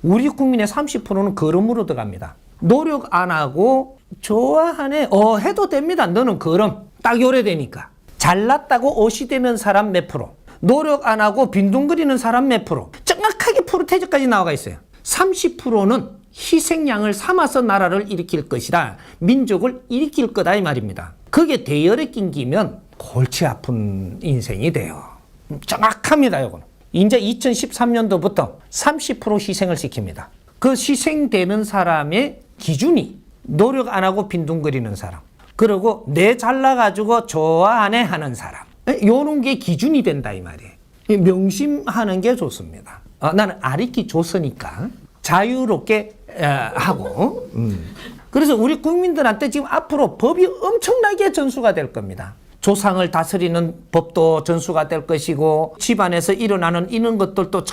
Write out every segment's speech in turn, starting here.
우리 국민의 30%는 걸음으로 들어갑니다. 노력 안 하고 좋아하네. 해도 됩니다. 너는 걸음. 딱 요래 되니까. 잘났다고 어시되는 사람 몇 프로. 노력 안 하고 빈둥거리는 사람 몇 프로. 정확하게 프로테이저까지 나와 있어요. 30%는 희생양을 삼아서 나라를 일으킬 것이다. 민족을 일으킬 거다 이 말입니다. 그게 대열에 낑기면 골치 아픈 인생이 돼요. 정확합니다. 요거는. 이제 2013년도부터 30% 희생을 시킵니다. 그 희생되는 사람의 기준이 노력 안 하고 빈둥거리는 사람, 그리고 내 잘나가지고 좋아하네 하는 사람, 요런 게 기준이 된다 이 말이에요. 명심하는 게 좋습니다. 나는 아리키 줬으니까 자유롭게 하고. 그래서 우리 국민들한테 지금 앞으로 법이 엄청나게 전수가 될 겁니다. 조상을 다스리는 법도 전수가 될 것이고, 집안에서 일어나는 이런 것들도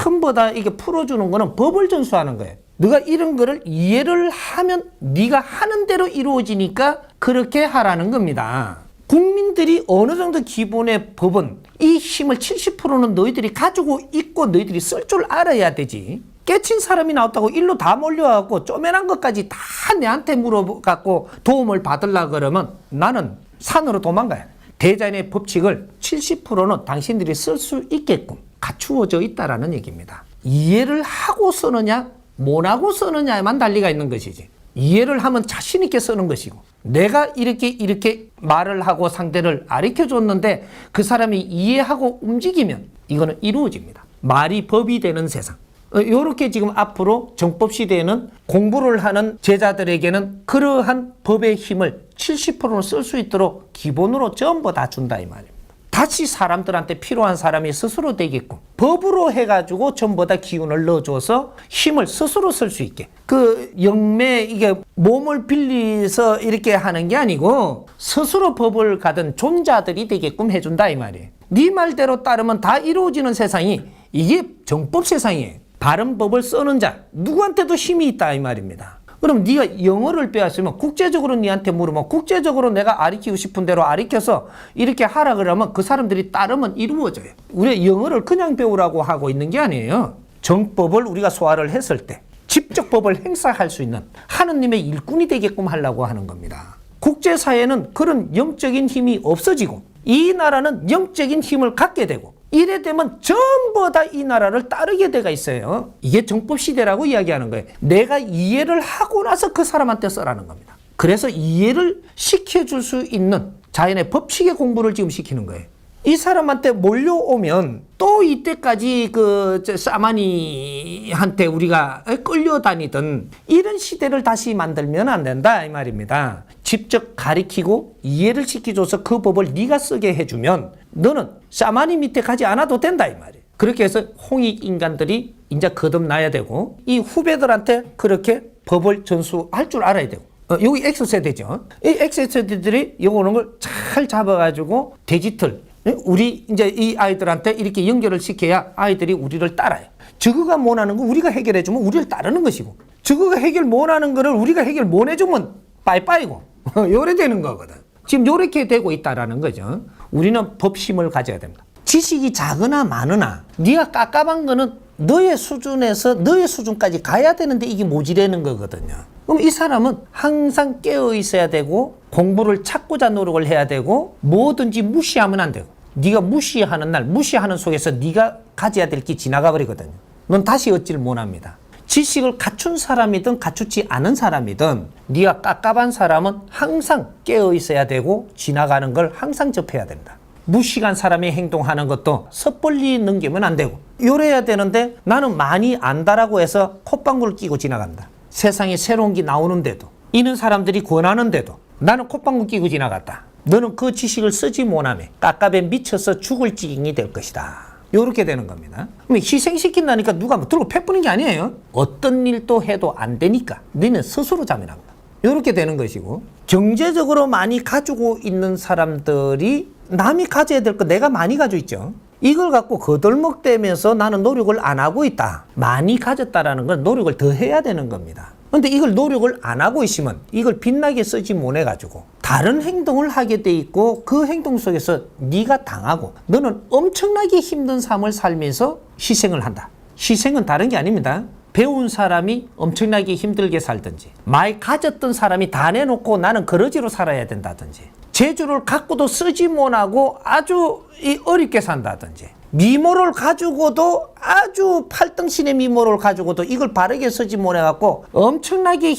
전부 다 이게 풀어주는 거는 법을 전수하는 거예요. 네가 이런 거를 이해를 하면 네가 하는 대로 이루어지니까 그렇게 하라는 겁니다. 국민들이 어느 정도 기본의 법은 이 힘을 70%는 너희들이 가지고 있고 너희들이 쓸 줄 알아야 되지. 깨친 사람이 나왔다고 일로 다 몰려와갖고 쪼매난 것까지 다 내한테 물어갖고 도움을 받으려고 그러면 나는 산으로 도망가야 돼. 대자연의 법칙을 70%는 당신들이 쓸 수 있게끔 갖추어져 있다라는 얘기입니다. 이해를 하고 쓰느냐 못하고 쓰느냐에만 달리가 있는 것이지. 이해를 하면 자신 있게 쓰는 것이고, 내가 이렇게 말을 하고 상대를 가르쳐줬는데 그 사람이 이해하고 움직이면 이거는 이루어집니다. 말이 법이 되는 세상. 이렇게 지금 앞으로 정법 시대에는 공부를 하는 제자들에게는 그러한 법의 힘을 70%는 쓸 수 있도록 기본으로 전부 다 준다 이 말입니다. 다시 사람들한테 필요한 사람이 스스로 되게끔 법으로 해가지고 전부 다 기운을 넣어줘서 힘을 스스로 쓸 수 있게. 그 영매 이게 몸을 빌려서 이렇게 하는 게 아니고 스스로 법을 가든 존자들이 되게끔 해준다 이 말이에요. 네 말대로 따르면 다 이루어지는 세상이 이게 정법 세상이에요. 바른 법을 쓰는 자 누구한테도 힘이 있다 이 말입니다. 그럼 네가 영어를 빼앗으면 국제적으로 네한테 물으면 국제적으로 내가 가르치고 싶은 대로 가르쳐서 이렇게 하라 그러면 그 사람들이 따르면 이루어져요. 우리가 영어를 그냥 배우라고 하고 있는 게 아니에요. 정법을 우리가 소화를 했을 때 직접 법을 행사할 수 있는 하느님의 일꾼이 되게끔 하려고 하는 겁니다. 국제사회는 그런 영적인 힘이 없어지고 이 나라는 영적인 힘을 갖게 되고 이래 되면 전부 다 이 나라를 따르게 돼가 있어요. 이게 정법시대라고 이야기하는 거예요. 내가 이해를 하고 나서 그 사람한테 써라는 겁니다. 그래서 이해를 시켜줄 수 있는 자연의 법칙의 공부를 지금 시키는 거예요. 이 사람한테 몰려오면 또 이때까지 그 사마니한테 우리가 끌려다니던 이런 시대를 다시 만들면 안 된다 이 말입니다. 직접 가리키고 이해를 시켜줘서 그 법을 네가 쓰게 해주면 너는 사마니 밑에 가지 않아도 된다 이 말이에요. 그렇게 해서 홍익 인간들이 이제 거듭나야 되고 이 후배들한테 그렇게 법을 전수할 줄 알아야 되고 여기 X세대죠. 이 X세대들이 요거는 걸 잘 잡아가지고 디지털 우리 이제 이 아이들한테 이렇게 연결을 시켜야 아이들이 우리를 따라요. 저거가 못하는 거 우리가 해결해주면 우리를 따르는 것이고 저거가 해결 못하는 거를 우리가 해결 못 해주면 빠이빠이고 요래 되는 거거든. 지금 요렇게 되고 있다라는 거죠. 우리는 법심을 가져야 됩니다. 지식이 작으나 많으나 네가 깝깝한 거는 너의 수준에서 너의 수준까지 가야 되는데 이게 모자라는 거거든요. 그럼 이 사람은 항상 깨어 있어야 되고 공부를 찾고자 노력을 해야 되고 뭐든지 무시하면 안 되고 네가 무시하는 날 무시하는 속에서 네가 가져야 될 게 지나가 버리거든요. 넌 다시 얻지를 못합니다. 지식을 갖춘 사람이든 갖추지 않은 사람이든 네가 깝깝한 사람은 항상 깨어 있어야 되고 지나가는 걸 항상 접해야 된다. 무식한 사람이 행동하는 것도 섣불리 넘기면 안 되고 요래야 되는데 나는 많이 안다라고 해서 콧방구를 끼고 지나간다. 세상에 새로운 게 나오는데도 이런 사람들이 권하는데도 나는 콧방구 끼고 지나갔다. 너는 그 지식을 쓰지 못하면 깝깝에 미쳐서 죽을 지경이 될 것이다. 요렇게 되는 겁니다. 희생시킨다니까 누가 뭐 들고 패뿌는 게 아니에요. 어떤 일도 해도 안 되니까 너는 스스로 자멸한다. 요렇게 되는 것이고 경제적으로 많이 가지고 있는 사람들이 남이 가져야 될 거 내가 많이 가지고 있죠. 이걸 갖고 거들먹대면서 나는 노력을 안 하고 있다. 많이 가졌다라는 건 노력을 더 해야 되는 겁니다. 근데 이걸 노력을 안 하고 있으면 이걸 빛나게 쓰지 못해가지고 다른 행동을 하게 돼 있고 그 행동 속에서 네가 당하고 너는 엄청나게 힘든 삶을 살면서 희생을 한다. 희생은 다른 게 아닙니다. 배운 사람이 엄청나게 힘들게 살든지, 많이 가졌던 사람이 다 내놓고 나는 거러지로 살아야 된다든지, 재주를 갖고도 쓰지 못하고 아주 어렵게 산다든지, 미모를 가지고도 아주 팔등신의 미모를 가지고도 이걸 바르게 쓰지 못해갖고 엄청나게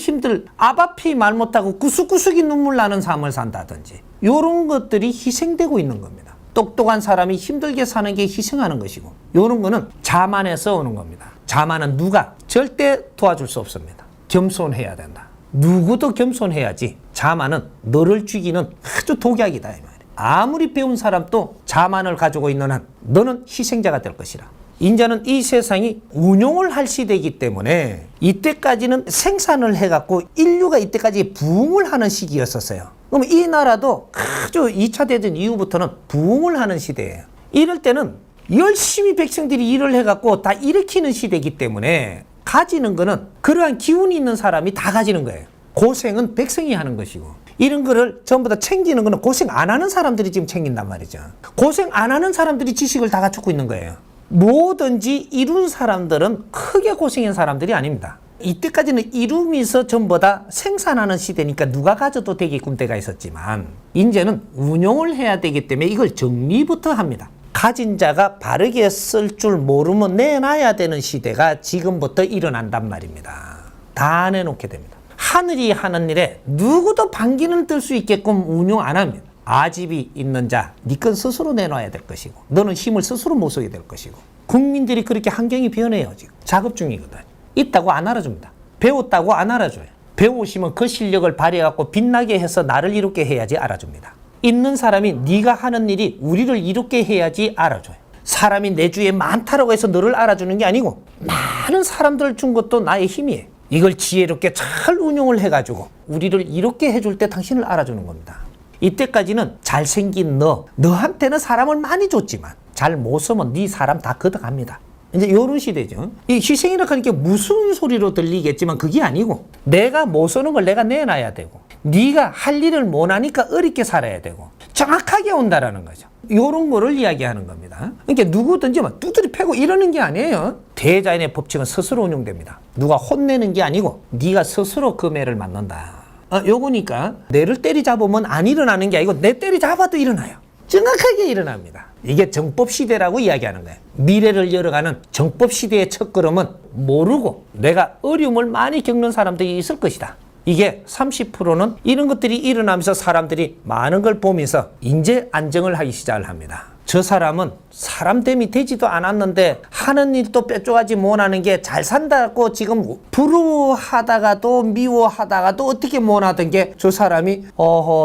아바피 말 못하고 구석구석이 눈물 나는 삶을 산다든지, 이런 것들이 희생되고 있는 겁니다. 똑똑한 사람이 힘들게 사는 게 희생하는 것이고, 이런 거는 자만에서 오는 겁니다. 자만은 누가 절대 도와줄 수 없습니다. 겸손해야 된다. 누구도 겸손해야지. 자만은 너를 죽이는 아주 독약이다 이 말이야. 아무리 배운 사람도 자만을 가지고 있는 한 너는 희생자가 될 것이라. 인자는 이 세상이 운용을 할 시대이기 때문에 이때까지는 생산을 해갖고 인류가 이때까지 부흥을 하는 시기였었어요. 그럼 이 나라도 아주 2차 대전 이후부터는 부흥을 하는 시대예요. 이럴 때는 열심히 백성들이 일을 해갖고 다 일으키는 시대이기 때문에 가지는 거는 그러한 기운이 있는 사람이 다 가지는 거예요. 고생은 백성이 하는 것이고, 이런 거를 전부 다 챙기는 거는 고생 안 하는 사람들이 지금 챙긴단 말이죠. 고생 안 하는 사람들이 지식을 다 갖추고 있는 거예요. 뭐든지 이룬 사람들은 크게 고생한 사람들이 아닙니다. 이때까지는 이루면서 전부 다 생산하는 시대니까 누가 가져도 되게끔 때가 있었지만, 이제는 운용을 해야 되기 때문에 이걸 정리부터 합니다. 가진 자가 바르게 쓸 줄 모르면 내놔야 되는 시대가 지금부터 일어난단 말입니다. 다 내놓게 됩니다. 하늘이 하는 일에 누구도 반기는 들 수 있게끔 운용 안 합니다. 아집이 있는 자, 네 건 스스로 내놔야 될 것이고, 너는 힘을 스스로 못 쓰게 될 것이고, 국민들이 그렇게 환경이 변해요. 지금 작업 중이거든. 있다고 안 알아줍니다. 배웠다고 안 알아줘요. 배우시면 그 실력을 발휘해갖고 빛나게 해서 나를 이롭게 해야지 알아줍니다. 있는 사람이 네가 하는 일이 우리를 이롭게 해야지 알아줘요. 사람이 내 주위에 많다라고 해서 너를 알아주는 게 아니고, 많은 사람들을 준 것도 나의 힘이에요. 이걸 지혜롭게 잘 운용을 해가지고 우리를 이롭게 해줄 때 당신을 알아주는 겁니다. 이때까지는 잘생긴 너한테는 사람을 많이 줬지만 잘 못 쓰면 네 사람 다 걷어갑니다. 이제 이런 시대죠. 이 희생이라고 하는 게 무슨 소리로 들리겠지만 그게 아니고, 내가 못 쓰는 걸 내가 내놔야 되고, 네가 할 일을 못 하니까 어렵게 살아야 되고, 정확하게 온다라는 거죠. 이런 거를 이야기하는 겁니다. 그러니까 누구든지 막 두드리 패고 이러는 게 아니에요. 대자연의 법칙은 스스로 운용됩니다. 누가 혼내는 게 아니고 네가 스스로 그 매를 맞는다. 요거니까 내를 때리잡으면 안 일어나는 게 아니고 내 때리잡아도 일어나요. 정확하게 일어납니다. 이게 정법시대라고 이야기하는 거예요. 미래를 열어가는 정법시대의 첫걸음은 모르고 내가 어려움을 많이 겪는 사람들이 있을 것이다. 이게 30%는 이런 것들이 일어나면서 사람들이 많은 걸 보면서 이제 안정을 하기 시작을 합니다. 저 사람은 사람됨이 되지도 않았는데 하는 일도 빼줘가지 못하는 게 잘 산다고 지금 부러워하다가도 미워하다가도 어떻게 못하던 게 저 사람이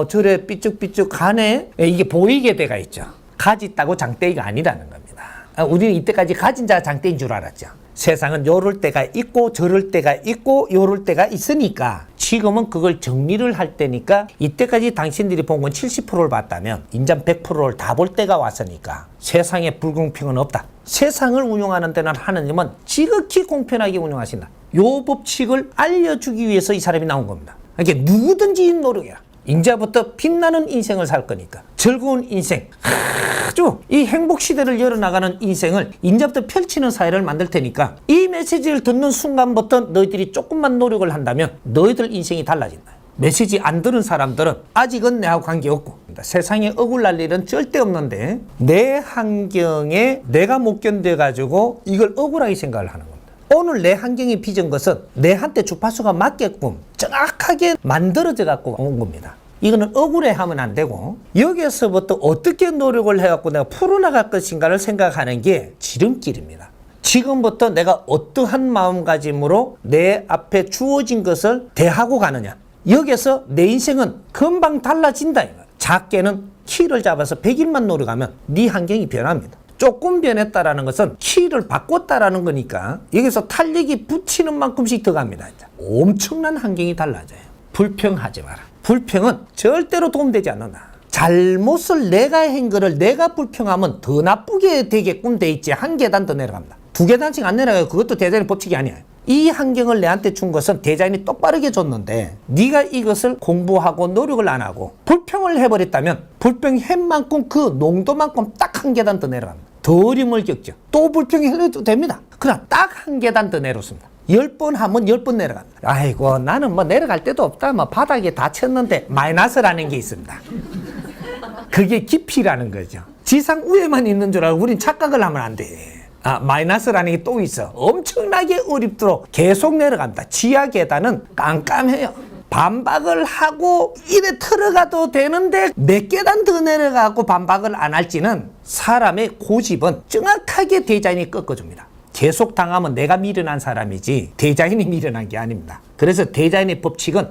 저래 삐쭉삐쭉 가네, 이게 보이게 돼가 있죠. 가졌다고 장대기가 아니라는 겁니다. 우리는 이때까지 가진 자가 장대인 줄 알았죠. 세상은 요럴 때가 있고 저럴 때가 있고 요럴 때가 있으니까 지금은 그걸 정리를 할 때니까, 이때까지 당신들이 본 건 70%를 봤다면 인전 100%를 다 볼 때가 왔으니까 세상에 불공평은 없다. 세상을 운영하는 데는 하느님은 지극히 공평하게 운영하신다. 요 법칙을 알려주기 위해서 이 사람이 나온 겁니다. 그러니까 누구든지 노력해라. 이제부터 빛나는 인생을 살 거니까 즐거운 인생, 아주 이 행복 시대를 열어나가는 인생을 이제부터 펼치는 사회를 만들 테니까 이 메시지를 듣는 순간부터 너희들이 조금만 노력을 한다면 너희들 인생이 달라진다. 메시지 안 들은 사람들은 아직은 내하고 관계없고 세상에 억울할 일은 절대 없는데, 내 환경에 내가 못 견뎌가지고 이걸 억울하게 생각을 하는 겁니다. 오늘 내 환경이 빚은 것은 내한테 주파수가 맞게끔 정확하게 만들어져 갖고 온 겁니다. 이거는 억울해하면 안 되고, 여기에서부터 어떻게 노력을 해갖고 내가 풀어나갈 것인가를 생각하는 게 지름길입니다. 지금부터 내가 어떠한 마음가짐으로 내 앞에 주어진 것을 대하고 가느냐, 여기에서 내 인생은 금방 달라진다. 작게는 키를 잡아서 100일만 노력하면 네 환경이 변합니다. 조금 변했다라는 것은 키를 바꿨다라는 거니까 여기서 탄력이 붙이는 만큼씩 더 갑니다. 엄청난 환경이 달라져요. 불평하지 마라. 불평은 절대로 도움되지 않는다. 잘못을 내가 한 거를 내가 불평하면 더 나쁘게 되게끔 돼 있지, 한 계단 더 내려갑니다. 두 계단씩 안 내려가요. 그것도 대자연의 법칙이 아니에요. 이 환경을 내한테 준 것은 대자연이 똑바르게 줬는데 네가 이것을 공부하고 노력을 안 하고 불평을 해버렸다면 불평한 만큼 그 농도만큼 딱 한 계단 더 내려갑니다. 더 어려움을 겪죠. 또 불평해도 됩니다. 그러나 딱 한 계단 더 내려옵니다. 10번 하면 10번 내려갑니다. 아이고 나는 뭐 내려갈 데도 없다. 뭐 바닥에 다 쳤는데 마이너스라는 게 있습니다. 그게 깊이라는 거죠. 지상 위에만 있는 줄 알고 우린 착각을 하면 안 돼. 마이너스라는 게 또 있어. 엄청나게 어렵도록 계속 내려갑니다. 지하 계단은 깜깜해요. 반박을 하고 이래 들어가도 되는데 몇 계단 더 내려가고 반박을 안 할지는 사람의 고집은 정확하게 디자인이 꺾어줍니다. 계속 당하면 내가 미련한 사람이지 디자인이 미련한 게 아닙니다. 그래서 디자인의 법칙은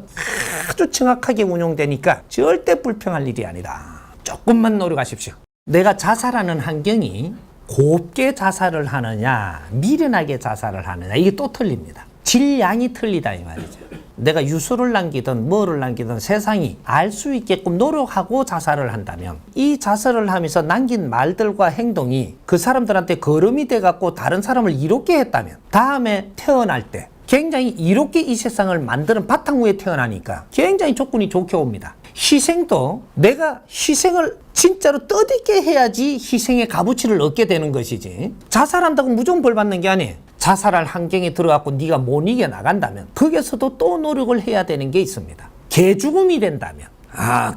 아주 정확하게 운용되니까 절대 불평할 일이 아니다. 조금만 노력하십시오. 내가 자살하는 환경이 곱게 자살을 하느냐 미련하게 자살을 하느냐 이게 또 틀립니다. 질량이 틀리다 이 말이죠. 내가 유서를 남기든 뭐를 남기든 세상이 알 수 있게끔 노력하고 자살을 한다면 이 자살을 하면서 남긴 말들과 행동이 그 사람들한테 거름이 돼갖고 다른 사람을 이롭게 했다면 다음에 태어날 때 굉장히 이롭게 이 세상을 만드는 바탕 위에 태어나니까 굉장히 조건이 좋게 옵니다. 희생도 내가 희생을 진짜로 뜻있게 해야지 희생의 값어치를 얻게 되는 것이지 자살한다고 무조건 벌 받는 게 아니에요. 자살할 환경에 들어가고 네가 못 이겨 나간다면 거기서도 또 노력을 해야 되는 게 있습니다. 개죽음이 된다면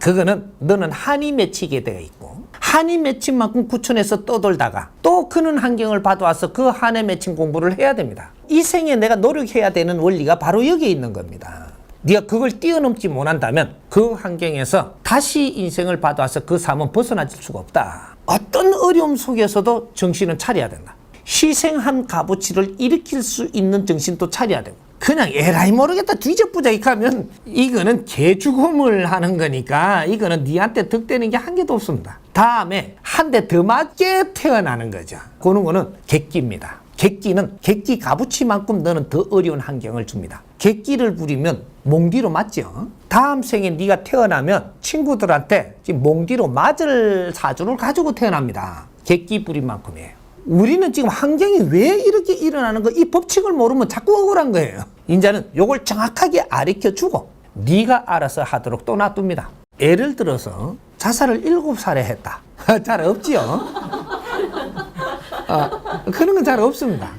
그거는 너는 한이 맺히게 되어 있고 한이 맺힌 만큼 구천에서 떠돌다가 또 그는 환경을 받아와서 그 한에 맺힌 공부를 해야 됩니다. 이 생에 내가 노력해야 되는 원리가 바로 여기에 있는 겁니다. 네가 그걸 뛰어넘지 못한다면 그 환경에서 다시 인생을 받아와서 그 삶은 벗어나질 수가 없다. 어떤 어려움 속에서도 정신은 차려야 된다. 희생한 값어치를 일으킬 수 있는 정신도 차려야 되고 그냥 에라이 모르겠다 뒤져보자 하면 이거는 개죽음을 하는 거니까 이거는 니한테 득되는 게 한 개도 없습니다. 다음에 한 대 더 맞게 태어나는 거죠. 그런 거는 객기입니다. 객기는 객기 값어치만큼 너는 더 어려운 환경을 줍니다. 객기를 부리면 몽디로 맞죠. 다음 생에 네가 태어나면 친구들한테 지금 몽디로 맞을 사주를 가지고 태어납니다. 객기 부린 만큼이에요. 우리는 지금 환경이 왜 이렇게 일어나는 거 이 법칙을 모르면 자꾸 억울한 거예요. 인자는 요걸 정확하게 가르쳐주고 네가 알아서 하도록 또 놔둡니다. 예를 들어서 자살을 7살에 했다. 잘 없지요. 그런 건 잘 없습니다.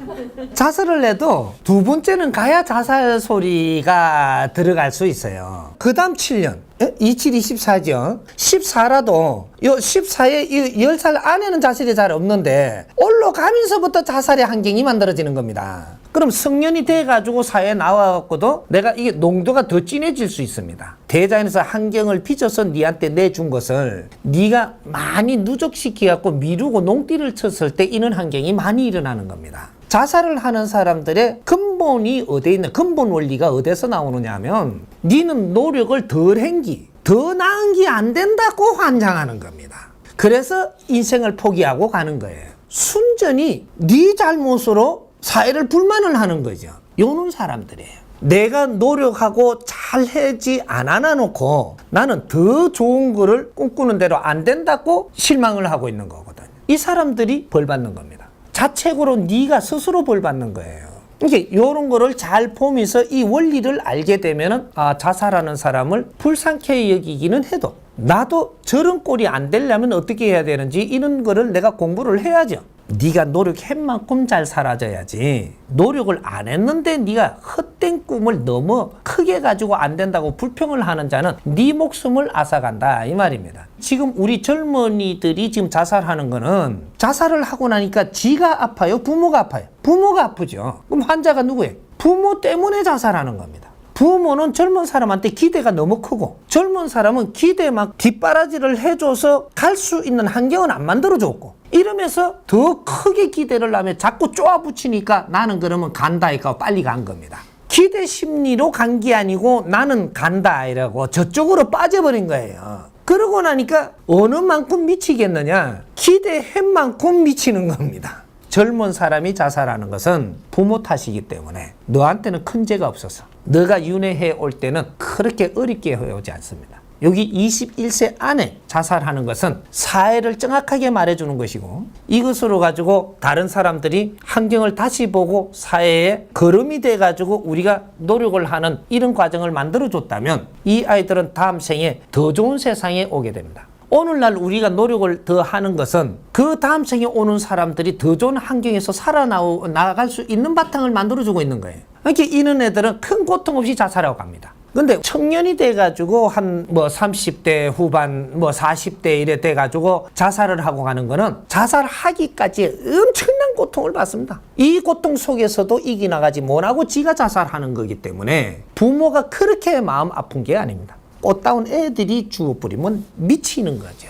자살을 해도 두 번째는 가야 자살 소리가 들어갈 수 있어요. 그 다음 7년 27, 24죠. 14라도 요 14에 10살 안에는 자살이 잘 없는데 올라가면서부터 자살의 환경이 만들어지는 겁니다. 그럼 성년이 돼가지고 사회에 나와갖고도 내가 이게 농도가 더 진해질 수 있습니다. 대자연에서 환경을 빚어서 니한테 내준 것을 네가 많이 누적시켜갖고 미루고 농띠를 쳤을 때 이런 환경이 많이 일어나는 겁니다. 자살을 하는 사람들의 근본이 어디에 있는 근본 원리가 어디서 나오느냐 하면 니는 노력을 덜 한기 더 나은 게 안 된다고 환장하는 겁니다. 그래서 인생을 포기하고 가는 거예요. 순전히 네 잘못으로 사회를 불만을 하는 거죠. 요런 사람들이에요. 내가 노력하고 잘 하지 않아 놓고 나는 더 좋은 거를 꿈꾸는 대로 안 된다고 실망을 하고 있는 거거든요. 이 사람들이 벌 받는 겁니다. 자책으로 네가 스스로 벌 받는 거예요. 이게 이런 거를 잘 보면서 이 원리를 알게 되면은 자살하는 사람을 불쌍케 여기기는 해도 나도 저런 꼴이 안 되려면 어떻게 해야 되는지 이런 거를 내가 공부를 해야죠. 네가 노력한 만큼 잘 살아져야지. 노력을 안 했는데 네가 헛된 꿈을 너무 크게 가지고 안 된다고 불평을 하는 자는 네 목숨을 앗아간다 이 말입니다. 지금 우리 젊은이들이 지금 자살하는 거는 자살을 하고 나니까 지가 아파요? 부모가 아파요? 부모가 아프죠. 그럼 환자가 누구예요? 부모 때문에 자살하는 겁니다. 부모는 젊은 사람한테 기대가 너무 크고 젊은 사람은 기대 막 뒷바라지를 해줘서 갈 수 있는 환경은 안 만들어줬고 이러면서 더 크게 기대를 하면 자꾸 쪼아붙이니까 나는 그러면 간다 이거 빨리 간 겁니다. 기대 심리로 간 게 아니고 나는 간다 이러고 저쪽으로 빠져버린 거예요. 그러고 나니까 어느 만큼 미치겠느냐 기대한 만큼 미치는 겁니다. 젊은 사람이 자살하는 것은 부모 탓이기 때문에 너한테는 큰 죄가 없어서 너가 윤회해 올 때는 그렇게 어렵게 해오지 않습니다. 여기 21세 안에 자살하는 것은 사회를 정확하게 말해주는 것이고 이것으로 가지고 다른 사람들이 환경을 다시 보고 사회에 거름이 돼가지고 우리가 노력을 하는 이런 과정을 만들어줬다면 이 아이들은 다음 생에 더 좋은 세상에 오게 됩니다. 오늘날 우리가 노력을 더 하는 것은 그 다음 생에 오는 사람들이 더 좋은 환경에서 살아나갈 수 있는 바탕을 만들어주고 있는 거예요. 이렇게 이런 애들은 큰 고통 없이 자살하고 갑니다. 근데 청년이 돼가지고 한 30대 후반 40대 이래 돼가지고 자살을 하고 가는 거는 자살하기까지 엄청난 고통을 받습니다. 이 고통 속에서도 이겨나가지 못하고 지가 자살하는 거기 때문에 부모가 그렇게 마음 아픈 게 아닙니다. 꽃다운 애들이 죽어버리면 미치는 거죠.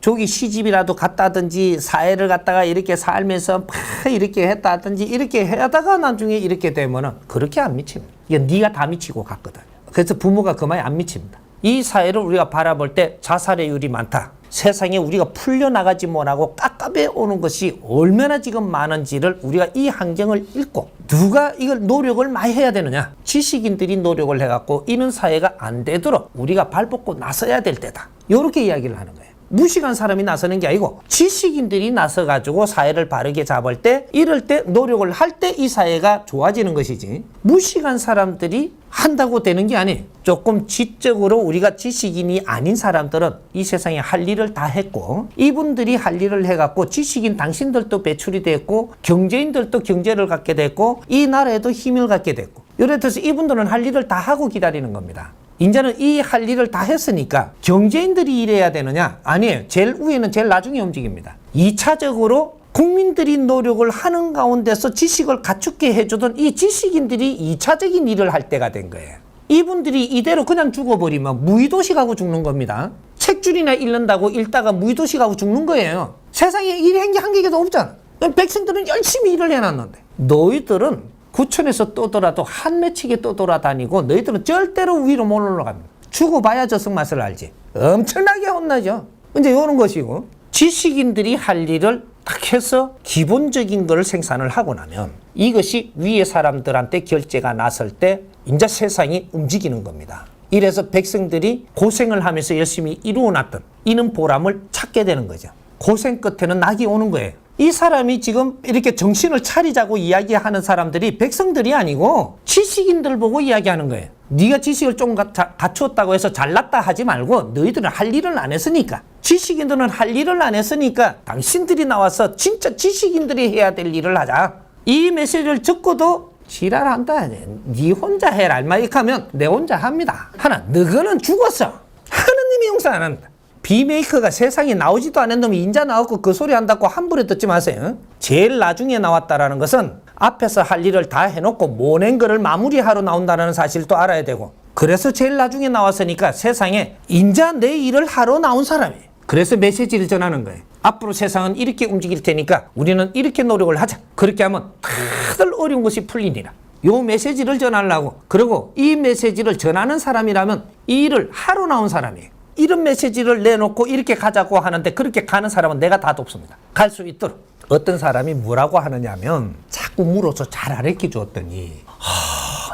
조기 시집이라도 갔다든지 사회를 갖다가 이렇게 살면서 막 이렇게 했다든지 이렇게 하다가 나중에 이렇게 되면은 그렇게 안 미칩니다. 이게 네가 다 미치고 갔거든. 그래서 부모가 그만이 안 미칩니다. 이 사회를 우리가 바라볼 때 자살의율이 많다. 세상에 우리가 풀려나가지 못하고 깝깝해 오는 것이 얼마나 지금 많은지를 우리가 이 환경을 읽고 누가 이걸 노력을 많이 해야 되느냐. 지식인들이 노력을 해갖고 이런 사회가 안 되도록 우리가 발벗고 나서야 될 때다. 이렇게 이야기를 하는 거예요. 무식한 사람이 나서는 게 아니고 지식인들이 나서가지고 사회를 바르게 잡을 때 이럴 때 노력을 할 때 이 사회가 좋아지는 것이지 무식한 사람들이 한다고 되는 게 아니에요. 조금 지적으로 우리가 지식인이 아닌 사람들은 이 세상에 할 일을 다 했고 이분들이 할 일을 해갖고 지식인 당신들도 배출이 됐고 경제인들도 경제를 갖게 됐고 이 나라에도 힘을 갖게 됐고 예를 들어서 이분들은 할 일을 다 하고 기다리는 겁니다. 이제는 이 할 일을 다 했으니까 경제인들이 일해야 되느냐? 아니에요. 제일 위에는 제일 나중에 움직입니다. 2차적으로 국민들이 노력을 하는 가운데서 지식을 갖추게 해주던 이 지식인들이 2차적인 일을 할 때가 된 거예요. 이분들이 이대로 그냥 죽어버리면 무의도식하고 죽는 겁니다. 책줄이나 읽는다고 읽다가 무의도식하고 죽는 거예요. 세상에 일한 게 한 개도 없잖아. 백성들은 열심히 일을 해놨는데 너희들은 구천에서 떠돌아도 한 맺히게 떠돌아다니고 너희들은 절대로 위로 못 올라갑니다. 죽어봐야 저승 맛을 알지. 엄청나게 혼나죠. 이제 이런 것이고 지식인들이 할 일을 딱 해서 기본적인 걸 생산을 하고 나면 이것이 위의 사람들한테 결제가 났을 때 이제 세상이 움직이는 겁니다. 이래서 백성들이 고생을 하면서 열심히 이루어놨던 이는 보람을 찾게 되는 거죠. 고생 끝에는 낙이 오는 거예요. 이 사람이 지금 이렇게 정신을 차리자고 이야기하는 사람들이 백성들이 아니고 지식인들 보고 이야기하는 거예요. 네가 지식을 좀 갖추었다고 해서 잘났다 하지 말고 너희들은 할 일을 안 했으니까 지식인들은 할 일을 안 했으니까 당신들이 나와서 진짜 지식인들이 해야 될 일을 하자. 이 메시지를 듣고도 지랄한다. 네 혼자 해라. 말이하면 내 혼자 합니다. 하나 너희는 죽었어. 하느님이 용서 안 한다. 비메이커가 세상에 나오지도 않은 놈이 인자 나왔고 그 소리 한다고 함부로 듣지 마세요. 제일 나중에 나왔다라는 것은 앞에서 할 일을 다 해놓고 모낸 거를 마무리하러 나온다는 사실도 알아야 되고 그래서 제일 나중에 나왔으니까 세상에 인자 내 일을 하러 나온 사람이에요. 그래서 메시지를 전하는 거예요. 앞으로 세상은 이렇게 움직일 테니까 우리는 이렇게 노력을 하자. 그렇게 하면 다들 어려운 것이 풀리니라. 요 메시지를 전하려고 그리고 이 메시지를 전하는 사람이라면 이 일을 하러 나온 사람이에요. 이런 메시지를 내놓고 이렇게 가자고 하는데 그렇게 가는 사람은 내가 다 돕습니다. 갈 수 있도록. 어떤 사람이 뭐라고 하느냐면 자꾸 물어서 잘 가르쳐 줬더니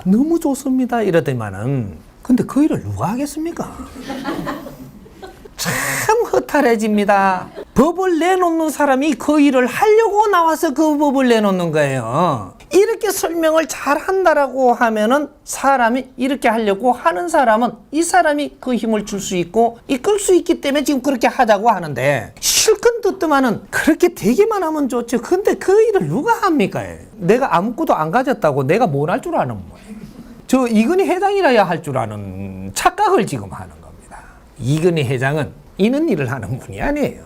너무 좋습니다 이러더니만은 근데 그 일을 누가 하겠습니까? 참 허탈해집니다. 법을 내놓는 사람이 그 일을 하려고 나와서 그 법을 내놓는 거예요. 이렇게 설명을 잘 한다라고 하면은 사람이 이렇게 하려고 하는 사람은 이 사람이 그 힘을 줄 수 있고 이끌 수 있기 때문에 지금 그렇게 하자고 하는데 실컷 듣더만은 그렇게 되기만 하면 좋죠. 근데 그 일을 누가 합니까? 내가 아무것도 안 가졌다고 내가 뭘 할 줄 아는 거예요. 저 이건희 회장이라야 할 줄 아는 착각을 지금 하는 겁니다. 이건희 회장은 이런 일을 하는 분이 아니에요.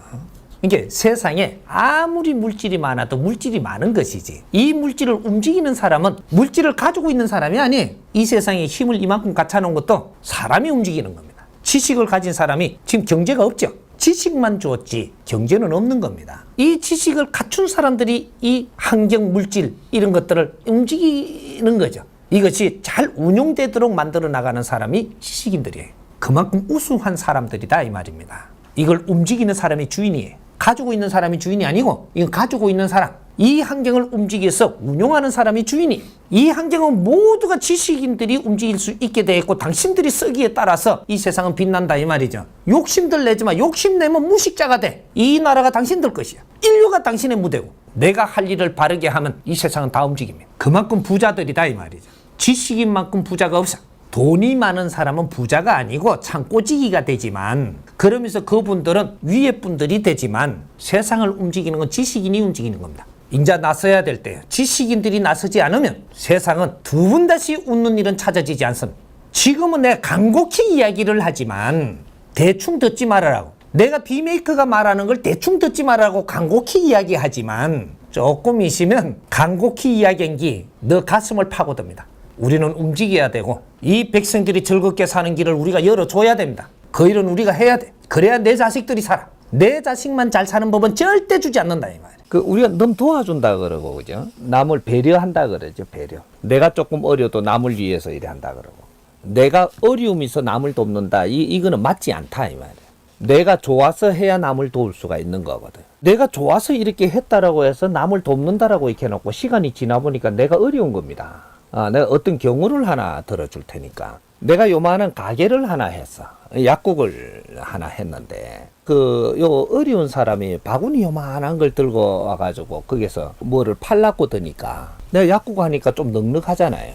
이게 세상에 아무리 물질이 많아도 물질이 많은 것이지 이 물질을 움직이는 사람은 물질을 가지고 있는 사람이 아니에요. 이 세상에 힘을 이만큼 갖춰놓은 것도 사람이 움직이는 겁니다. 지식을 가진 사람이 지금 경제가 없죠. 지식만 줬지 경제는 없는 겁니다. 이 지식을 갖춘 사람들이 이 환경 물질 이런 것들을 움직이는 거죠. 이것이 잘 운용되도록 만들어 나가는 사람이 지식인들이에요. 그만큼 우수한 사람들이다 이 말입니다. 이걸 움직이는 사람이 주인이에요. 가지고 있는 사람이 주인이 아니고 이건 가지고 있는 사람, 이 환경을 움직여서 운용하는 사람이 주인이에요. 이 환경은 모두가 지식인들이 움직일 수 있게 되어 있고 당신들이 쓰기에 따라서 이 세상은 빛난다 이 말이죠. 욕심들 내지만 욕심내면 무식자가 돼. 이 나라가 당신들 것이야. 인류가 당신의 무대고 내가 할 일을 바르게 하면 이 세상은 다 움직입니다. 그만큼 부자들이다 이 말이죠. 지식인만큼 부자가 없어. 돈이 많은 사람은 부자가 아니고 창고지기가 되지만, 그러면서 그분들은 위에 분들이 되지만 세상을 움직이는 건 지식인이 움직이는 겁니다. 인자 나서야 될 때요. 지식인들이 나서지 않으면 세상은 두 분 다시 웃는 일은 찾아지지 않습니다. 지금은 내가 간곡히 이야기를 하지만 대충 듣지 말아라고. 내가 비메이커가 말하는 걸 대충 듣지 말라고 간곡히 이야기하지만 조금 있으면 간곡히 이야기한 게 너 가슴을 파고듭니다. 우리는 움직여야 되고 이 백성들이 즐겁게 사는 길을 우리가 열어줘야 됩니다. 그 일은 우리가 해야 돼. 그래야 내 자식들이 살아. 내 자식만 잘 사는 법은 절대 주지 않는다 이 말이야. 우리가 넌 도와준다 그러고, 그죠? 남을 배려한다 그러죠. 배려. 내가 조금 어려도 남을 위해서 이래 한다 그러고, 내가 어려움이 있어 남을 돕는다, 이거는 맞지 않다 이 말이야. 내가 좋아서 해야 남을 도울 수가 있는 거거든. 내가 좋아서 이렇게 했다라고 해서 남을 돕는다라고 이렇게 해놓고 시간이 지나 보니까 내가 어려운 겁니다. 내가 어떤 경우를 하나 들어줄 테니까. 내가 요만한 가게를 하나 했어. 약국을 하나 했는데 요 어려운 사람이 바구니 요만한 걸 들고 와가지고 거기서 뭐를 팔라고 드니까 내가 약국 하니까 좀 넉넉하잖아요.